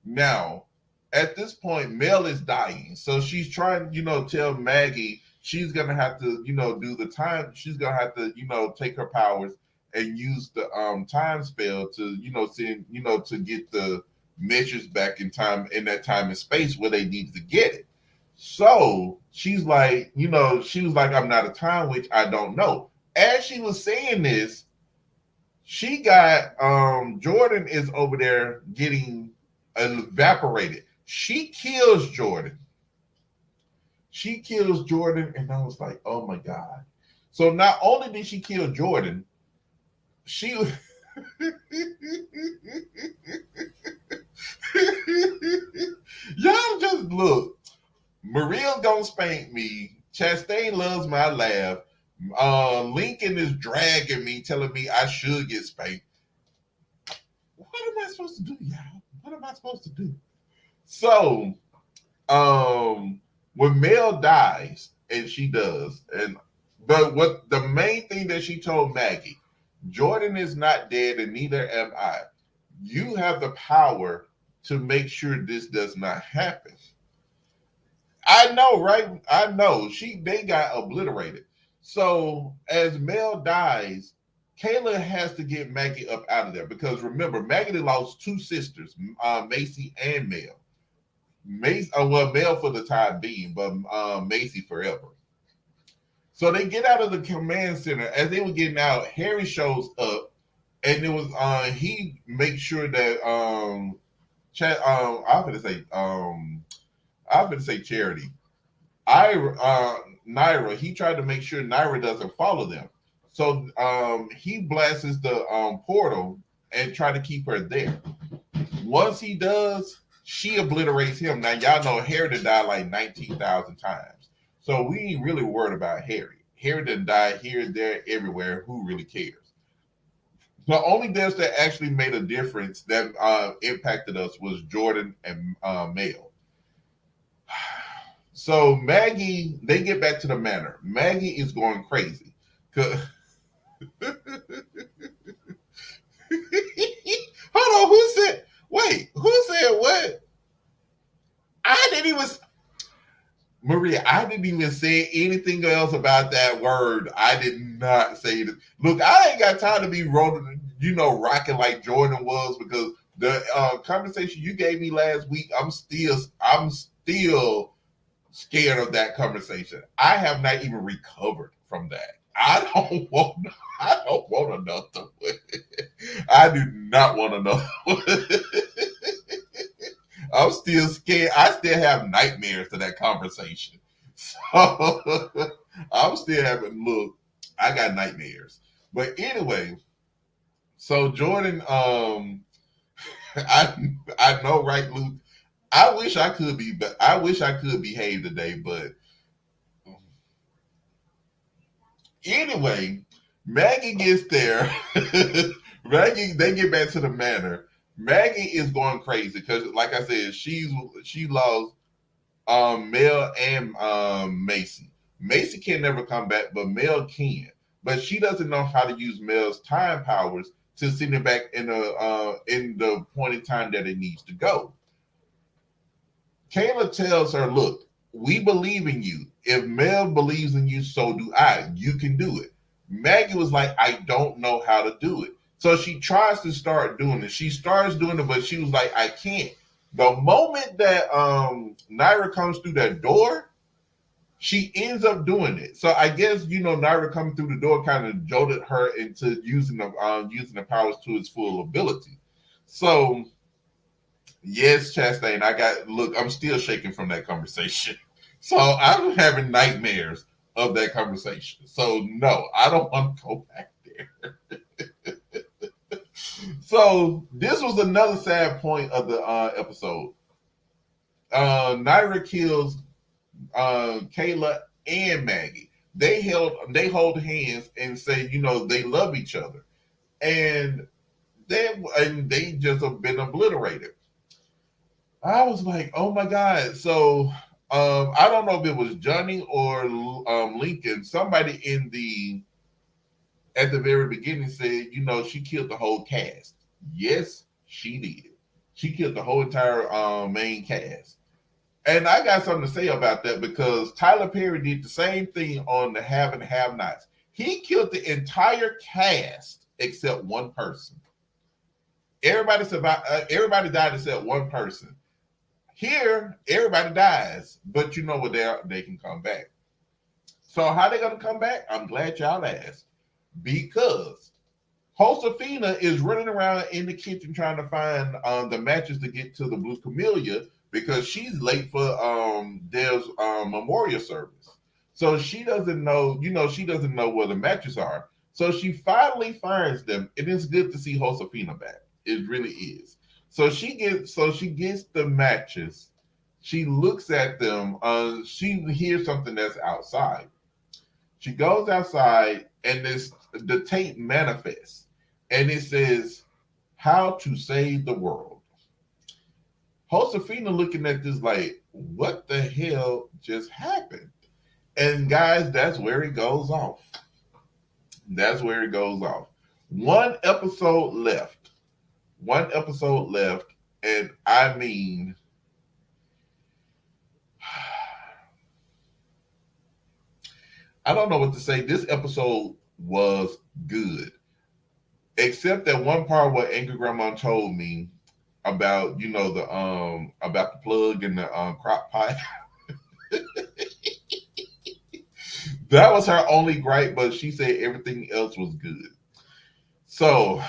Now, at this point, Mel is dying. So she's trying, tell Maggie she's going to have to, do the time. She's going to have to, take her powers and use the time spell to, send, to get the measures back in time, in that time and space where they need to get it. So she's like, I'm not a time witch. I don't know. As she was saying this, she got Jordan is over there getting evaporated. She kills Jordan. She kills Jordan, and I was like, oh my God. So not only did she kill Jordan, she y'all just look. Maria's gonna spank me. Chastain loves my laugh. Lincoln is dragging me, telling me I should get spanked. What am I supposed to do, y'all? What am I supposed to do? So, when Mel dies, and she does, and but what the main thing that she told Maggie, Jordan is not dead, and neither am I. You have the power to make sure this does not happen. I know, right? I know. They got obliterated. So as Mel dies, Kayla has to get Maggie up out of there because remember, Maggie lost two sisters, Macy and Mel. Macy, well, Mel for the time being, but Macy forever. So they get out of the command center. As they were getting out, Harry shows up, and it was he makes sure that I'm gonna say Charity. Nyra, he tried to make sure Nyra doesn't follow them. So he blasts the portal and try to keep her there. Once he does, she obliterates him. Now y'all know Harry done died like 19,000 times. So we ain't really worried about Harry. Harry done died here, there, everywhere. Who really cares? The only deaths that actually made a difference that impacted us was Jordan and Mel. So Maggie, they get back to the manor. Maggie is going crazy. Hold on, who said? Wait, who said what? I didn't even. Maria, I didn't even say anything else about that word. I did not say it. Look, I ain't got time to be rolling, rocking like Jordan was because the conversation you gave me last week, I'm still scared of that conversation. I have not even recovered from that. I don't want another one. I do not want another one. I'm still scared. I still have nightmares to that conversation. So I'm still having I got nightmares. But anyway, so Jordan, I know, right, Luke? I wish I could be, but I wish I could behave today. But anyway, Maggie gets there. They get back to the manor. Maggie is going crazy because, like I said, she lost Mel and Macy. Macy can never come back, but Mel can. But she doesn't know how to use Mel's time powers to send it back in the point in time that it needs to go. Kayla tells her, look, we believe in you. If Mel believes in you, so do I. You can do it. Maggie was like, I don't know how to do it. So she tries to start doing it. She starts doing it, but she was like, I can't. The moment that Nyra comes through that door, she ends up doing it. So I guess, Nyra coming through the door kind of jolted her into using the powers to its full ability. So yes, Chastain, I'm still shaking from that conversation. So I'm having nightmares of that conversation. So no, I don't want to go back there. So this was another sad point of the episode. Nyra kills Kayla and Maggie. They hold hands and say, they love each other. And they just have been obliterated. I was like, oh my God. So I don't know if it was Johnny or Lincoln. Somebody at the very beginning said, she killed the whole cast. Yes, she did. She killed the whole entire main cast. And I got something to say about that because Tyler Perry did the same thing on the Have and Have Nots. He killed the entire cast except one person. Everybody survived. Everybody died except one person. Here, everybody dies, but you know what? They can come back. So how they gonna come back? I'm glad y'all asked. Because Josefina is running around in the kitchen trying to find the matches to get to the Blue Camellia because she's late for Dev's memorial service. So she doesn't know, she doesn't know where the matches are. So she finally finds them, and it's good to see Josefina back. It really is. So she gets the matches. She looks at them. She hears something that's outside. She goes outside, and the tape manifests, and it says, "How to save the world." Josefina looking at this like, what the hell just happened? And guys, that's where it goes off. That's where it goes off. One episode left. One episode left. And I mean, I don't know what to say. This episode was good. Except that one part where Angry Grandma told me about, the plug and the crock pot. That was her only gripe, but she said everything else was good. So,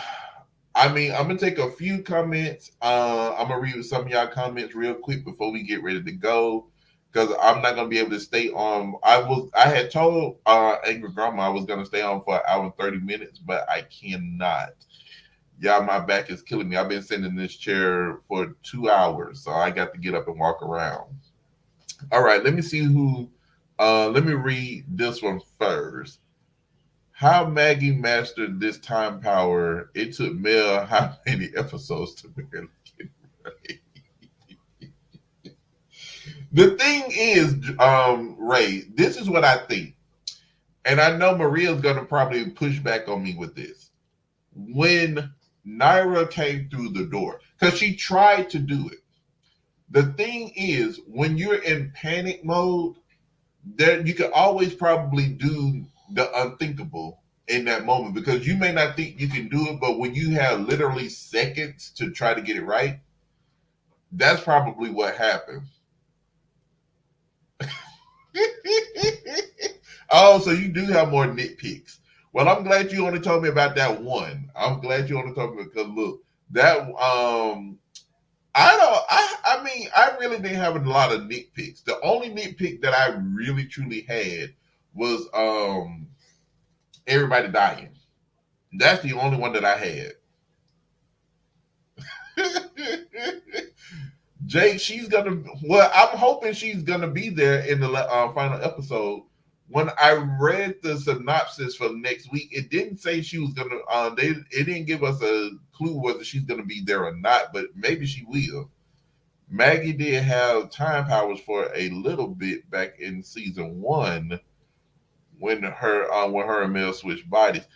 I mean, I'm gonna take a few comments. I'm gonna read some of y'all comments real quick before we get ready to go, because I'm not gonna be able to stay on. I had told Angry Grandma I was gonna stay on for an hour and 30 minutes, but I cannot. Y'all, my back is killing me. I've been sitting in this chair for 2 hours, so I got to get up and walk around. All right, let me see who. Let me read this one first. How Maggie mastered this time power. It took Mel how many episodes to barely get right. The thing is, Ray, this is what I think. And I know Maria's going to probably push back on me with this. When Nyra came through the door, because she tried to do it. The thing is, when you're in panic mode, there you can always probably do the unthinkable in that moment, because you may not think you can do it, but when you have literally seconds to try to get it right, that's probably what happened. Oh, so you do have more nitpicks. Well, I'm glad you only told me about that one. I'm glad you only told me, because look, that I mean, I really didn't have a lot of nitpicks. The only nitpick that I really truly had was everybody dying. That's the only one that I had. Jake, she's gonna. Well, I'm hoping she's gonna be there in the final episode. When I read the synopsis for next week, it didn't say she was gonna. It didn't give us a clue whether she's gonna be there or not, but maybe she will. Maggie did have time powers for a little bit back in season 1 when her and Mel switched bodies.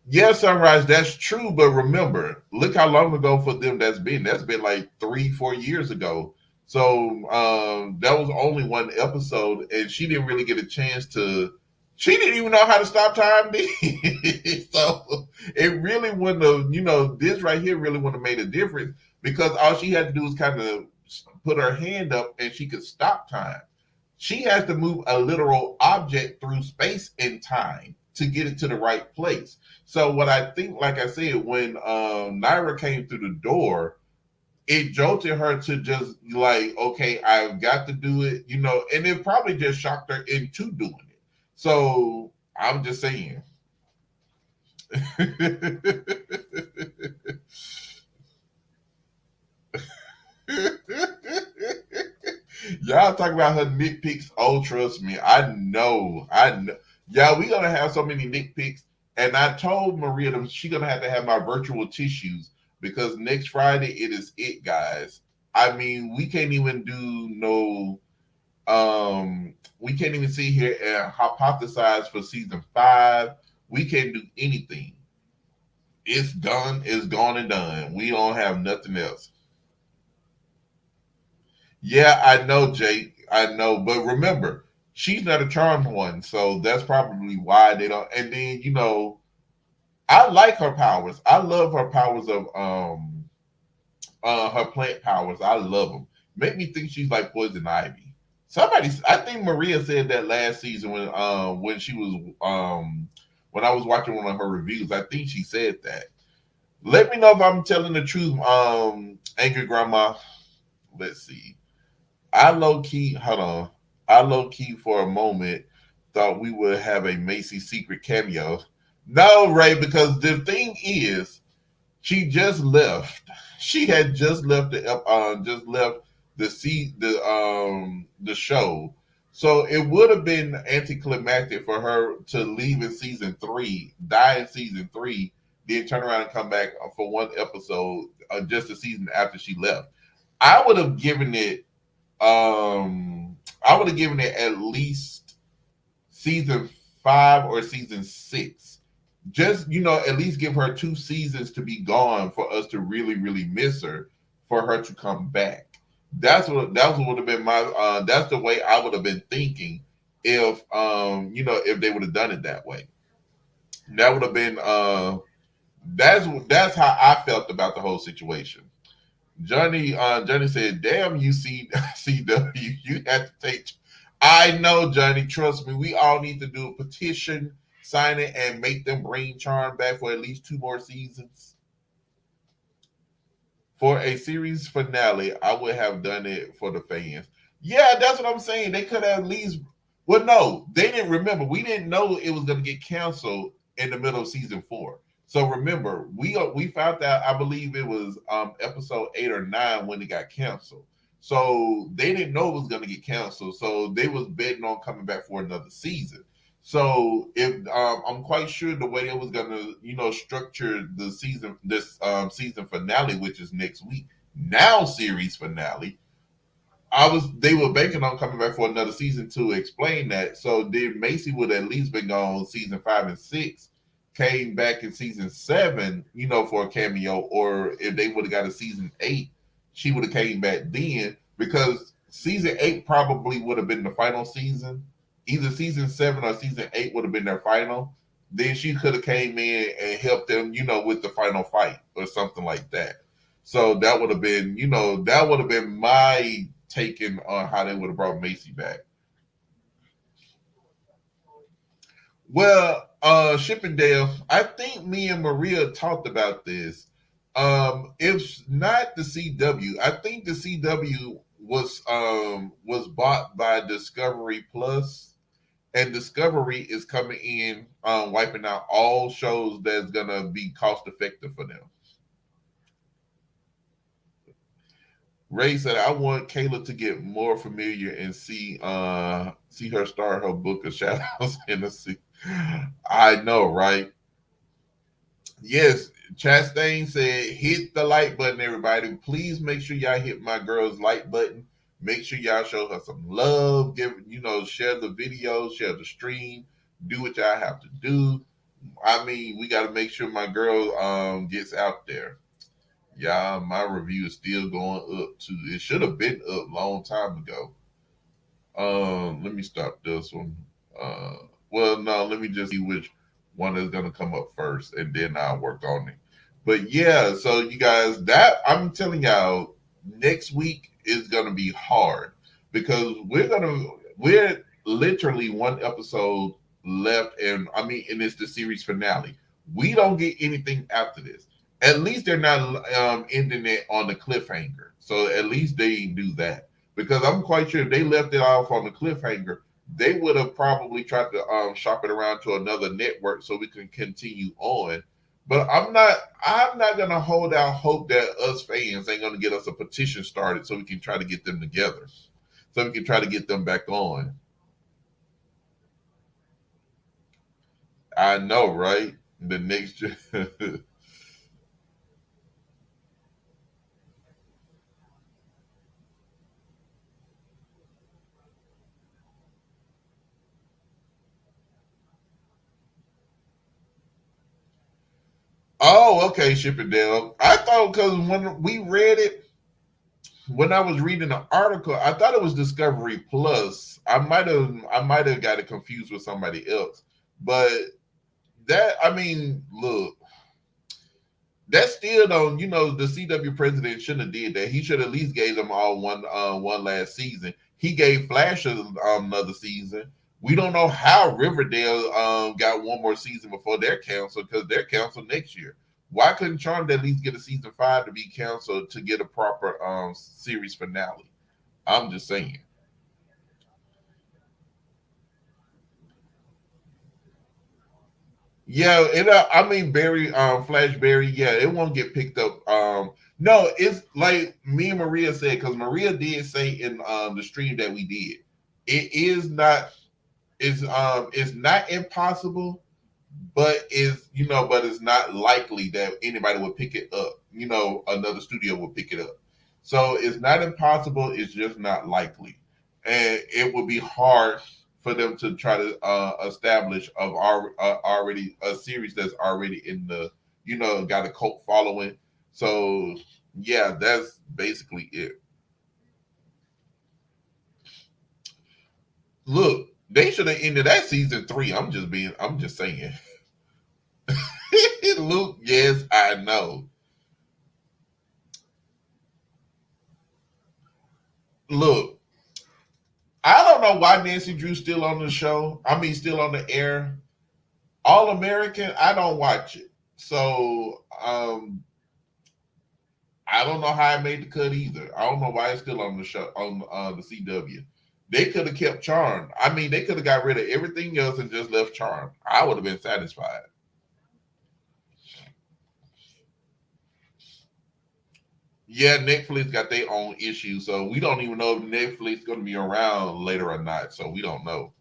Yeah, Sunrise, that's true, but remember, look how long ago for them that's been. That's been like 3-4 years ago. So that was only one episode, and she didn't really get a chance to. She didn't even know how to stop time. So it really wouldn't have, this right here really wouldn't have made a difference, because all she had to do was kind of put her hand up and she could stop time. She has to move a literal object through space and time to get it to the right place. So what I think, like I said, when Nyra came through the door, it jolted her to just like, okay, I've got to do it, and it probably just shocked her into doing it. So I'm just saying. Y'all talk about her nitpicks. Oh, trust me, I know. Yeah, we're gonna have so many nitpicks. And I told Maria that she's gonna have to have my virtual tissues, because next Friday it is it, guys. I mean, we can't even do no. We can't even sit here and hypothesize for season 5. We can't do anything. It's done. It's gone and done. We don't have nothing else. Yeah, I know, Jake. I know, but remember, she's not a charmed one, so that's probably why they don't. And then I like her powers. I love her powers of her plant powers. I love them. Make me think she's like poison ivy. I think Maria said that last season when she was when I was watching one of her reviews. I think she said that. Let me know if I'm telling the truth, Angry Grandma. let's see. I low key, hold on. I low key for a moment thought we would have a Macy secret cameo. No, Ray, because the thing is, she just left. She had just left the show. So it would have been anticlimactic for her to leave in season three, die in season three, then turn around and come back for one episode just a season after she left. I would have given it I would have given it at least season five or season six. Just at least give her 2 seasons to be gone for us to really, really miss her, for her to come back. That would have been my that's the way I would have been thinking if they would have done it that way. That would have been that's how I felt about the whole situation. Johnny said, "Damn, you see, CW, you had to take." I know, Johnny. Trust me, we all need to do a petition, sign it, and make them bring Charm back for at least 2 more seasons. For a series finale, I would have done it for the fans. Yeah, that's what I'm saying. They could have at least. Well, no, they didn't remember. We didn't know it was going to get canceled in the middle of season four. So remember, we found out. I believe it was episode 8 or 9 when it got canceled. So they didn't know it was going to get canceled. So they was betting on coming back for another season. So if I'm quite sure the way they was gonna, structure the season, this season finale, which is next week, now series finale, they were banking on coming back for another season to explain that. So then Macy would at least been gone season 5 and 6, came back in season 7, for a cameo, or if they would have got a season 8, she would have came back then, because season 8 probably would have been the final season. Either season 7 or season 8 would have been their final. Then she could have came in and helped them, with the final fight or something like that. So that would have been, that would have been my taking on how they would have brought Macy back. Well, Shippendale, I think me and Maria talked about this. If not the CW, I think the CW was bought by Discovery Plus, and Discovery is coming in, wiping out all shows that's gonna be cost effective for them. Ray said, "I want Kayla to get more familiar and see her start her book of Shadows in the Sea." I know, right? Yes, Chastain said, "Hit the like button, everybody. Please make sure y'all hit my girl's like button. Make sure y'all show her some love. Share the video, share the stream, do what y'all have to do. I mean, we got to make sure my girl gets out there. Yeah, my review is still going up too. It should have been up a long time ago. Let me stop this one. Uh, well, no, let me just see which one is gonna come up first, and then I'll work on it. But yeah, so you guys, that I'm telling y'all, next week is gonna be hard, because we're literally one episode left, and I mean, and it's the series finale. We don't get anything after this. At least they're not ending it on the cliffhanger. So at least they do that, because I'm quite sure if they left it off on the cliffhanger, they would have probably tried to shop it around to another network so we can continue on. But I'm not gonna hold out hope that us fans ain't gonna get us a petition started so we can try to get them together, so we can try to get them back on. I know, right? The next. Oh, okay, Shippendale. I thought, because when we read it, when I was reading the article, I thought it was Discovery Plus. I might have got it confused with somebody else. But that, I mean, look, that still don't, the CW president shouldn't have did that. He should at least gave them all one last season. He gave Flash another season. We don't know how Riverdale got one more season before they're canceled, because they're canceled next year. Why couldn't Charmed at least get a season 5 to be canceled to get a proper series finale? I'm just saying. Yeah, it. I mean, Barry, Flash Barry. Yeah, it won't get picked up. No, it's like me and Maria said, because Maria did say in the stream that we did, it is not. It's not impossible, but but it's not likely that anybody would pick it up. Another studio will pick it up. So it's not impossible. It's just not likely, and it would be hard for them to try to establish already a series that's already in the got a cult following. So yeah, that's basically it. Look, they should have ended that season 3. I'm just saying. Luke, yes, I know. Look, I don't know why Nancy Drew's still on the show. I mean, still on the air. All American, I don't watch it. So, I don't know how it made the cut either. I don't know why it's still on the show on the CW. They could have kept Charmed. I mean, they could have got rid of everything else and just left Charmed. I would have been satisfied. Yeah, Netflix got their own issues, so we don't even know if Netflix is going to be around later or not. So we don't know.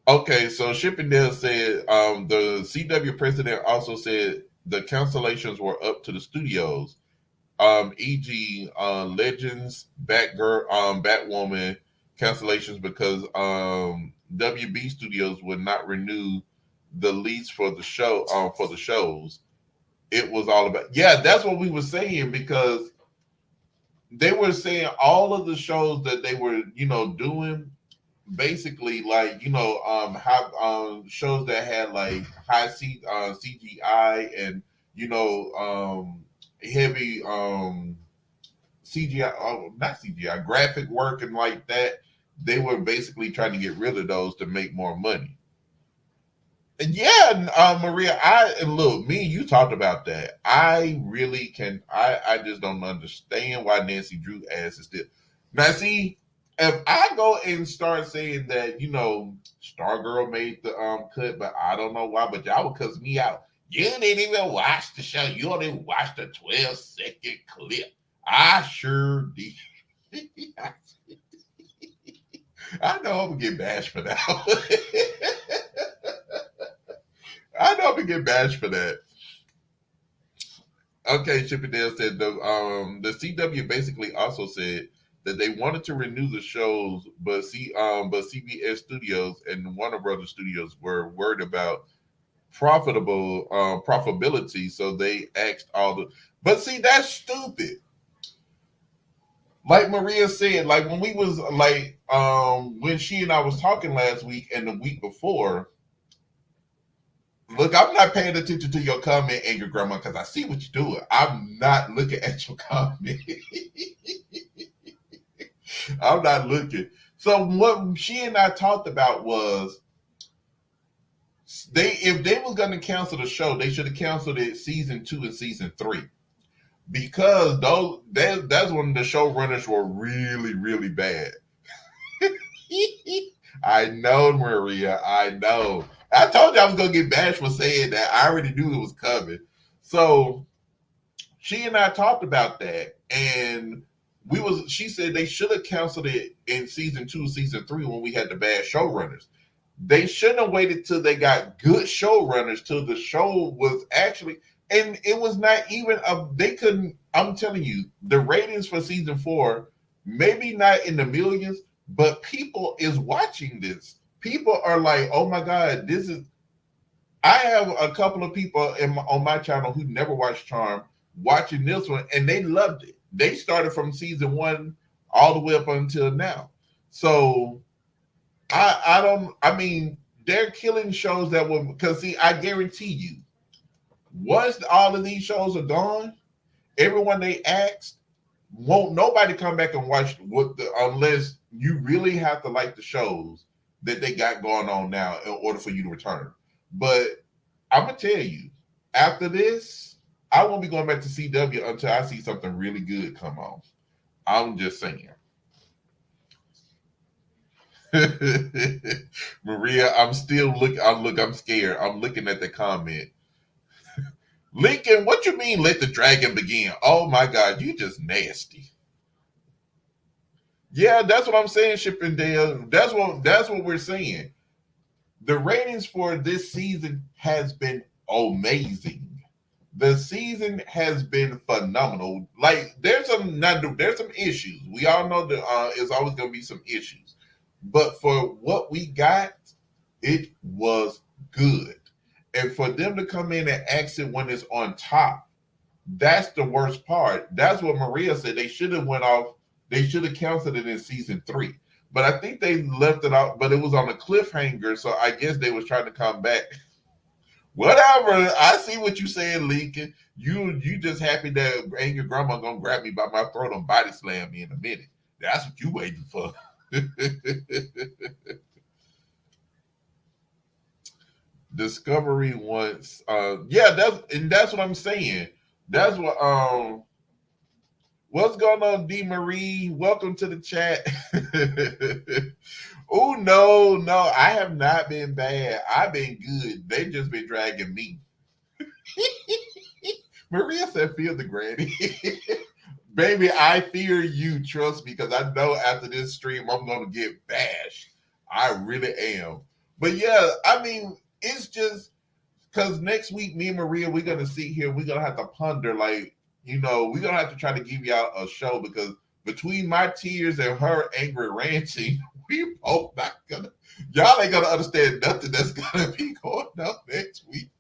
Okay, so Chippendale said the CW president also said the cancellations were up to the studios, e.g., Legends, Batgirl, Batwoman cancellations because WB Studios would not renew the lease for the shows. It was all about, yeah, that's what we were saying, because they were saying all of the shows that they were doing, basically, like have shows that had like high CGI and heavy CGI, not CGI, graphic work and like that. They were basically trying to get rid of those to make more money. And yeah, Maria, I and look, me and you talked about that. I really can. I just don't understand why Nancy Drew ass is still. Now, see, if I go and start saying that Stargirl made the cut, but I don't know why, but y'all would cuss me out. You didn't even watch the show. You only watched the 12-second clip. I sure did. I know I'm gonna get bashed for that. I know I'm gonna get bashed for that. Okay, Chippendale said the CW basically also said that they wanted to renew the shows, but CBS Studios and Warner Brothers Studios were worried about profitability, so they asked all the. But see, that's stupid. Like Maria said, like when we was like when she and I was talking last week and the week before. Look, I'm not paying attention to your comment and your grandma because I see what you're doing. I'm not looking at your comment. I'm not looking. So what she and I talked about was if they was going to cancel the show, they should have canceled it season 2 and season 3, because that's when the showrunners were really really bad. I know, Maria. I know. I told you I was gonna get bashed for saying that. I already knew it was coming. So she and I talked about that, and she said they should have canceled it in season 2, season 3 when we had the bad showrunners. They shouldn't have waited till they got good showrunners till the show was actually, and it was not even they couldn't. I'm telling you, the ratings for season 4, maybe not in the millions, but people is watching this. People are like, oh my god, this is. I have a couple of people on my channel who never watched Charm watching this one, and they loved it. They started from season 1 all the way up until now. So I don't. I mean, they're killing shows that will, because see, I guarantee you, once all of these shows are gone, everyone they asked won't nobody come back and watch unless you really have to like the shows that they got going on now in order for you to return. But I'm gonna tell you, after this, I won't be going back to CW until I see something really good come on. I'm just saying. Maria, I'm still looking. I'm scared. I'm looking at the comment. Lincoln, what you mean? Let the dragon begin? Oh my God, you just nasty. Yeah, that's what I'm saying, Shippendale. That's what we're saying. The ratings for this season has been amazing. The season has been phenomenal. Like there's some issues. We all know that there's always going to be some issues, but for what we got, it was good. And for them to come in and exit when it's on top, that's the worst part. That's what Maria said. They should have went off. They should have canceled it in season 3. But I think they left it out. But it was on a cliffhanger, so I guess they was trying to come back. Whatever. I see what you saying, Lincoln. You just happy that angry grandma gonna grab me by my throat and body slam me in a minute. That's what you waiting for. Discovery wants yeah, that's what I'm saying. That's what what's going on, D Marie? Welcome to the chat. Oh no, I have not been bad. I've been good. They just been dragging me. Maria said, feel the granny. Baby, I fear you, trust me, because I know after this stream I'm gonna get bashed. I really am. But yeah, I mean, it's just because next week, me and Maria, we're gonna sit here, we're gonna have to ponder, like, we're gonna have to try to give y'all a show because between my tears and her angry ranting, we both not gonna y'all ain't gonna understand nothing that's gonna be going on next week.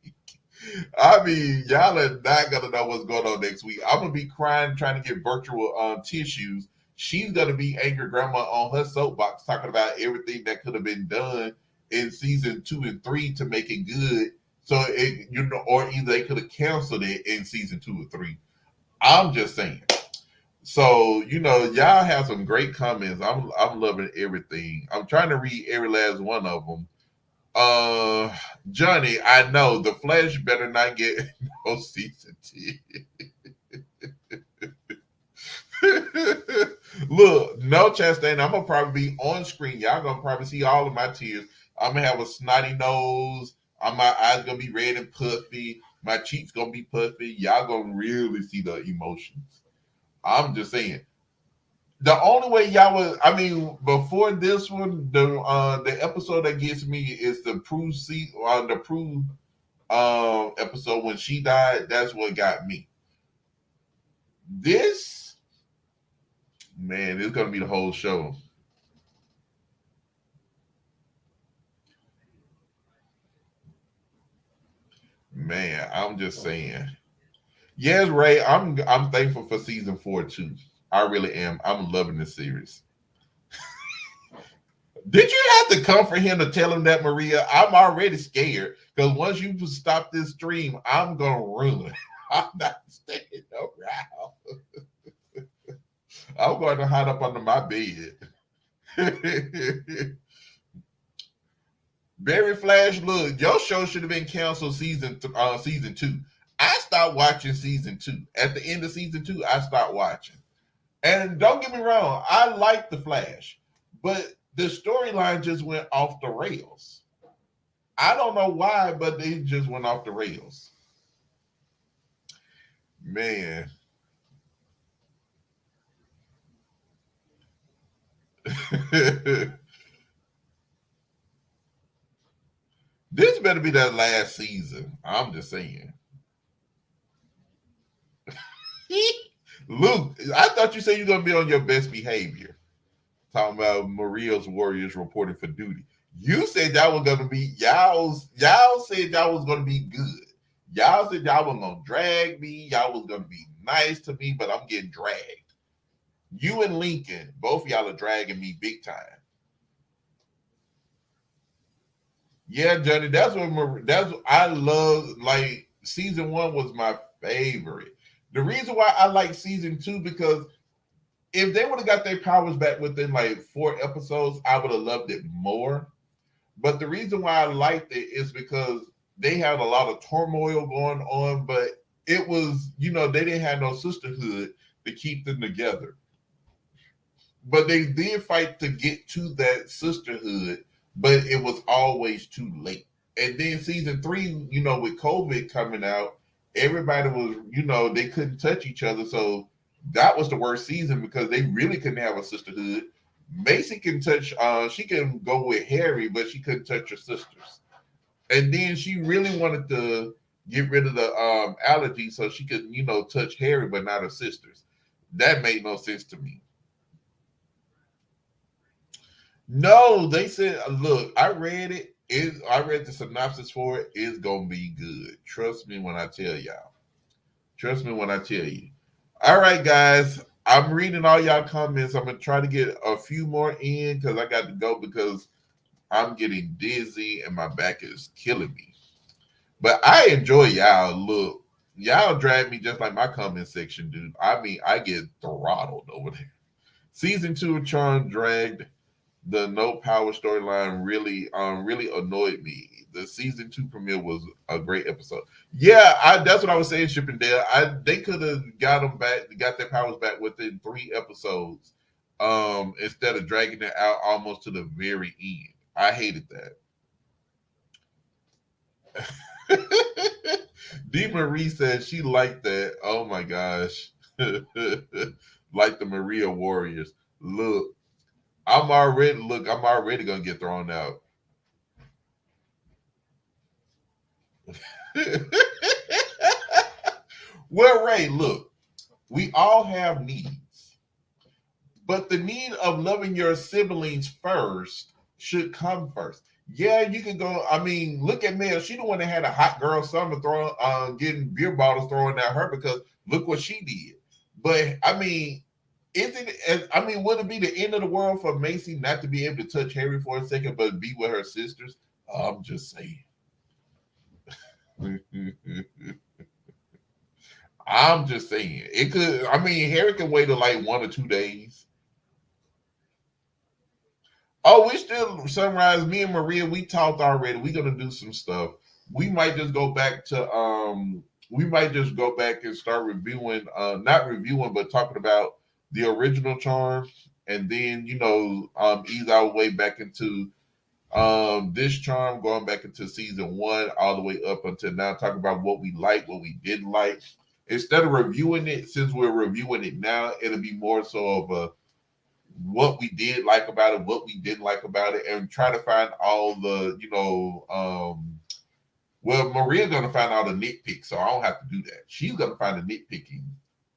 I mean, y'all are not gonna know what's going on next week. I'm gonna be crying trying to get virtual tissues. She's gonna be angry grandma on her soapbox talking about everything that could have been done in season 2 and 3 to make it good. So or either they could have canceled it in season 2 or 3. I'm just saying. So, y'all have some great comments. I'm loving everything. I'm trying to read every last one of them. Johnny, I know the Flash better not get no season 10. Look, no Chastain. I'm gonna probably be on screen. Y'all gonna probably see all of my tears. I'm gonna have a snotty nose. My eyes gonna be red and puffy. My cheeks gonna be puffy. Y'all gonna really see the emotions. I'm just saying. The only way y'all would, I mean, before this one, the episode that gets me is the Prue episode when she died. That's what got me. This, man, it's gonna be the whole show. Man, I'm just saying. Yes, Ray, I'm thankful for season 4 too. I really am. I'm loving this series. Did you have to come for him to tell him that, Maria? I'm already scared because once you stop this stream, I'm gonna run. I'm not staying around. I'm going to hide up under my bed. Barry Flash, look, your show should have been canceled season 2. I stopped watching season 2. At the end of season 2, I stopped watching. And don't get me wrong, I like the Flash, but the storyline just went off the rails. I don't know why, but they just went off the rails. Man. This better be that last season. I'm just saying. Luke, I thought you said you're gonna be on your best behavior. Talking about Maria's Warriors reporting for duty. You said y'all was gonna be y'all said y'all was gonna be good. Y'all said y'all was gonna drag me. Y'all was gonna be nice to me, but I'm getting dragged. You and Lincoln, both of y'all are dragging me big time. Yeah, Johnny, that's what I love. Like season 1 was my favorite. The reason why I like season 2 because if they would have got their powers back within like 4 episodes, I would have loved it more. But the reason why I liked it is because they had a lot of turmoil going on, but it was, they didn't have no sisterhood to keep them together. But they did fight to get to that sisterhood, but it was always too late. And then season three, with COVID coming out, everybody was, they couldn't touch each other. So that was the worst season because they really couldn't have a sisterhood. Macy can touch, she can go with Harry, but she couldn't touch her sisters. And then she really wanted to get rid of the allergy so she could, touch Harry, but not her sisters. That made no sense to me. No, they said, look, I read it. I read the synopsis for it. It's gonna be good. Trust me when I tell y'all. Trust me when I tell you. All right, guys. I'm reading all y'all comments. I'm gonna try to get a few more in because I got to go because I'm getting dizzy and my back is killing me. But I enjoy y'all. Look, y'all drag me just like my comment section, dude. I mean, I get throttled over there. Season 2 of Charm dragged. The no power storyline really annoyed me. The season 2 premiere was a great episode. Yeah, that's what I was saying, Chippendale. They could have got their powers back within 3 episodes, instead of dragging it out almost to the very end. I hated that. D Marie said she liked that. Oh my gosh. Like the Maria Warriors. I'm already gonna get thrown out. Well, Ray, look, we all have needs, but the need of loving your siblings first should come first. Yeah, you can go. I mean, look at Mel. She the one that had a hot girl summer throwing, getting beer bottles thrown at her because look what she did. But I mean, is it? I mean, would it be the end of the world for Macy not to be able to touch Harry for a second, but be with her sisters? I'm just saying. I'm just saying it could. I mean, Harry can wait till like 1 or 2 days. Oh, we still Sunrise. Me and Maria, we talked already. We're gonna do some stuff. We might just go back to we might just go back and start reviewing, not reviewing, but talking about the original charm, and then ease our way back into this charm, going back into season 1 all the way up until now, talking about what we like, what we didn't like. Instead of reviewing it, since we're reviewing it now, it'll be more so of a what we did like about it, what we didn't like about it, and try to find all the, well, Maria's gonna find all the nitpicks, so I don't have to do that. She's gonna find the nitpicking.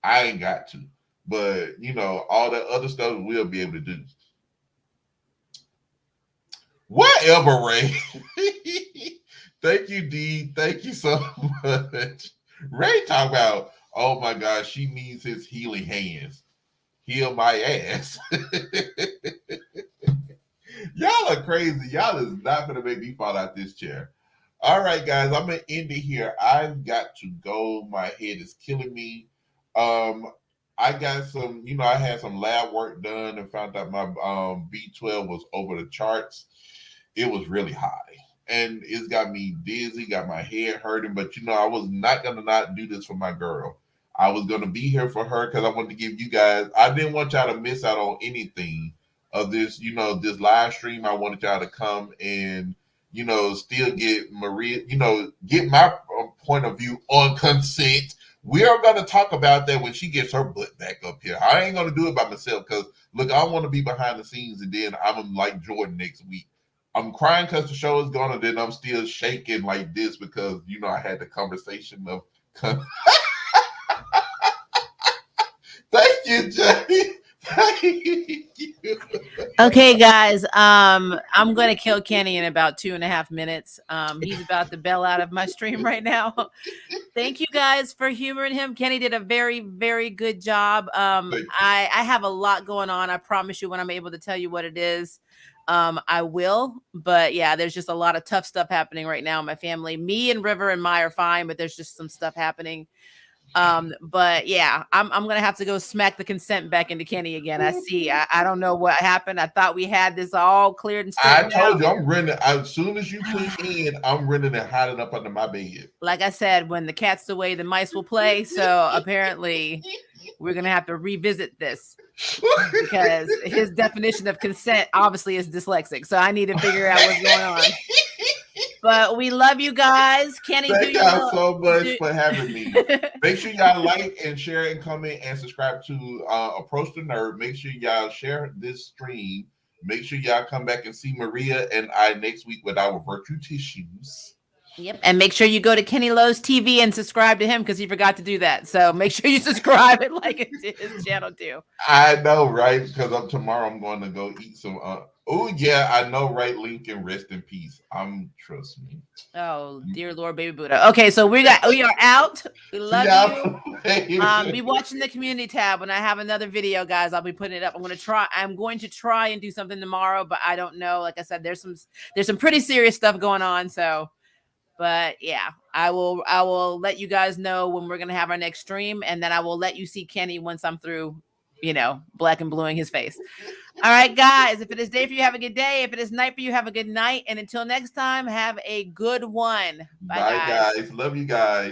I ain't got to. But all that other stuff we'll be able to do. Whatever, Ray. Thank you, D. Thank you so much. Ray talk about, oh my gosh, she needs his healing hands. Heal my ass. Y'all are crazy. Y'all is not gonna make me fall out this chair. All right, guys, I'm gonna end it here. I've got to go. My head is killing me. Um, I got some, I had some lab work done and found out my B12 was over the charts. It was really high. And it's got me dizzy, got my head hurting. But I was not gonna not do this for my girl. I was gonna be here for her because I wanted to give you guys. I didn't want y'all to miss out on anything of this. This live stream. I wanted y'all to come and still get Maria. Get my point of view on consent. We are gonna talk about that when she gets her butt back up here. I ain't gonna do it by myself because look, I want to be behind the scenes and then I'm like Jordan next week. I'm crying because the show is gone, and then I'm still shaking like this because I had the conversation of. Thank you, Jenny. Thank you. Okay, guys. I'm going to kill Kenny in about 2.5 minutes. He's about to bail out of my stream right now. Thank you guys for humoring him. Kenny did a very, very good job. I have a lot going on. I promise you, when I'm able to tell you what it is, I will. But yeah, there's just a lot of tough stuff happening right now in my family. Me and River and Mai are fine, but there's just some stuff happening. But yeah, I'm gonna have to go smack the consent back into Kenny again. I see. I don't know what happened. I thought we had this all cleared and I straightened told out. you I'm renting. As soon as you push in, I'm renting and hiding up under my bed. Like I said, when the cat's away, the mice will play. So apparently, we're gonna have to revisit this because his definition of consent obviously is dyslexic. So I need to figure out what's going on. But we love you guys. Kenny, Thank y'all so much for having me. Make sure y'all like and share and comment and subscribe to Approach the Nerd. Make sure y'all share this stream. Make sure y'all come back and see Maria and I next week with our virtue tissues. Yep. And make sure you go to Kennilo'sTV and subscribe to him because he forgot to do that. So make sure you subscribe and like it to his channel too. I know, right? Because tomorrow I'm going to go eat some. Oh yeah, I know, right? Lincoln, rest in peace. Trust me. Oh dear Lord, baby Buddha. Okay, so we are out. We love you. Be watching the community tab when I have another video, guys. I'll be putting it up. I'm going to try and do something tomorrow, but I don't know. Like I said, there's some pretty serious stuff going on. So, but yeah, I will let you guys know when we're going to have our next stream, and then I will let you see Kenny once I'm through, black and bluing his face. All right, guys. If it is day for you, have a good day. If it is night for you, have a good night. And until next time, have a good one. Bye, guys. Love you guys.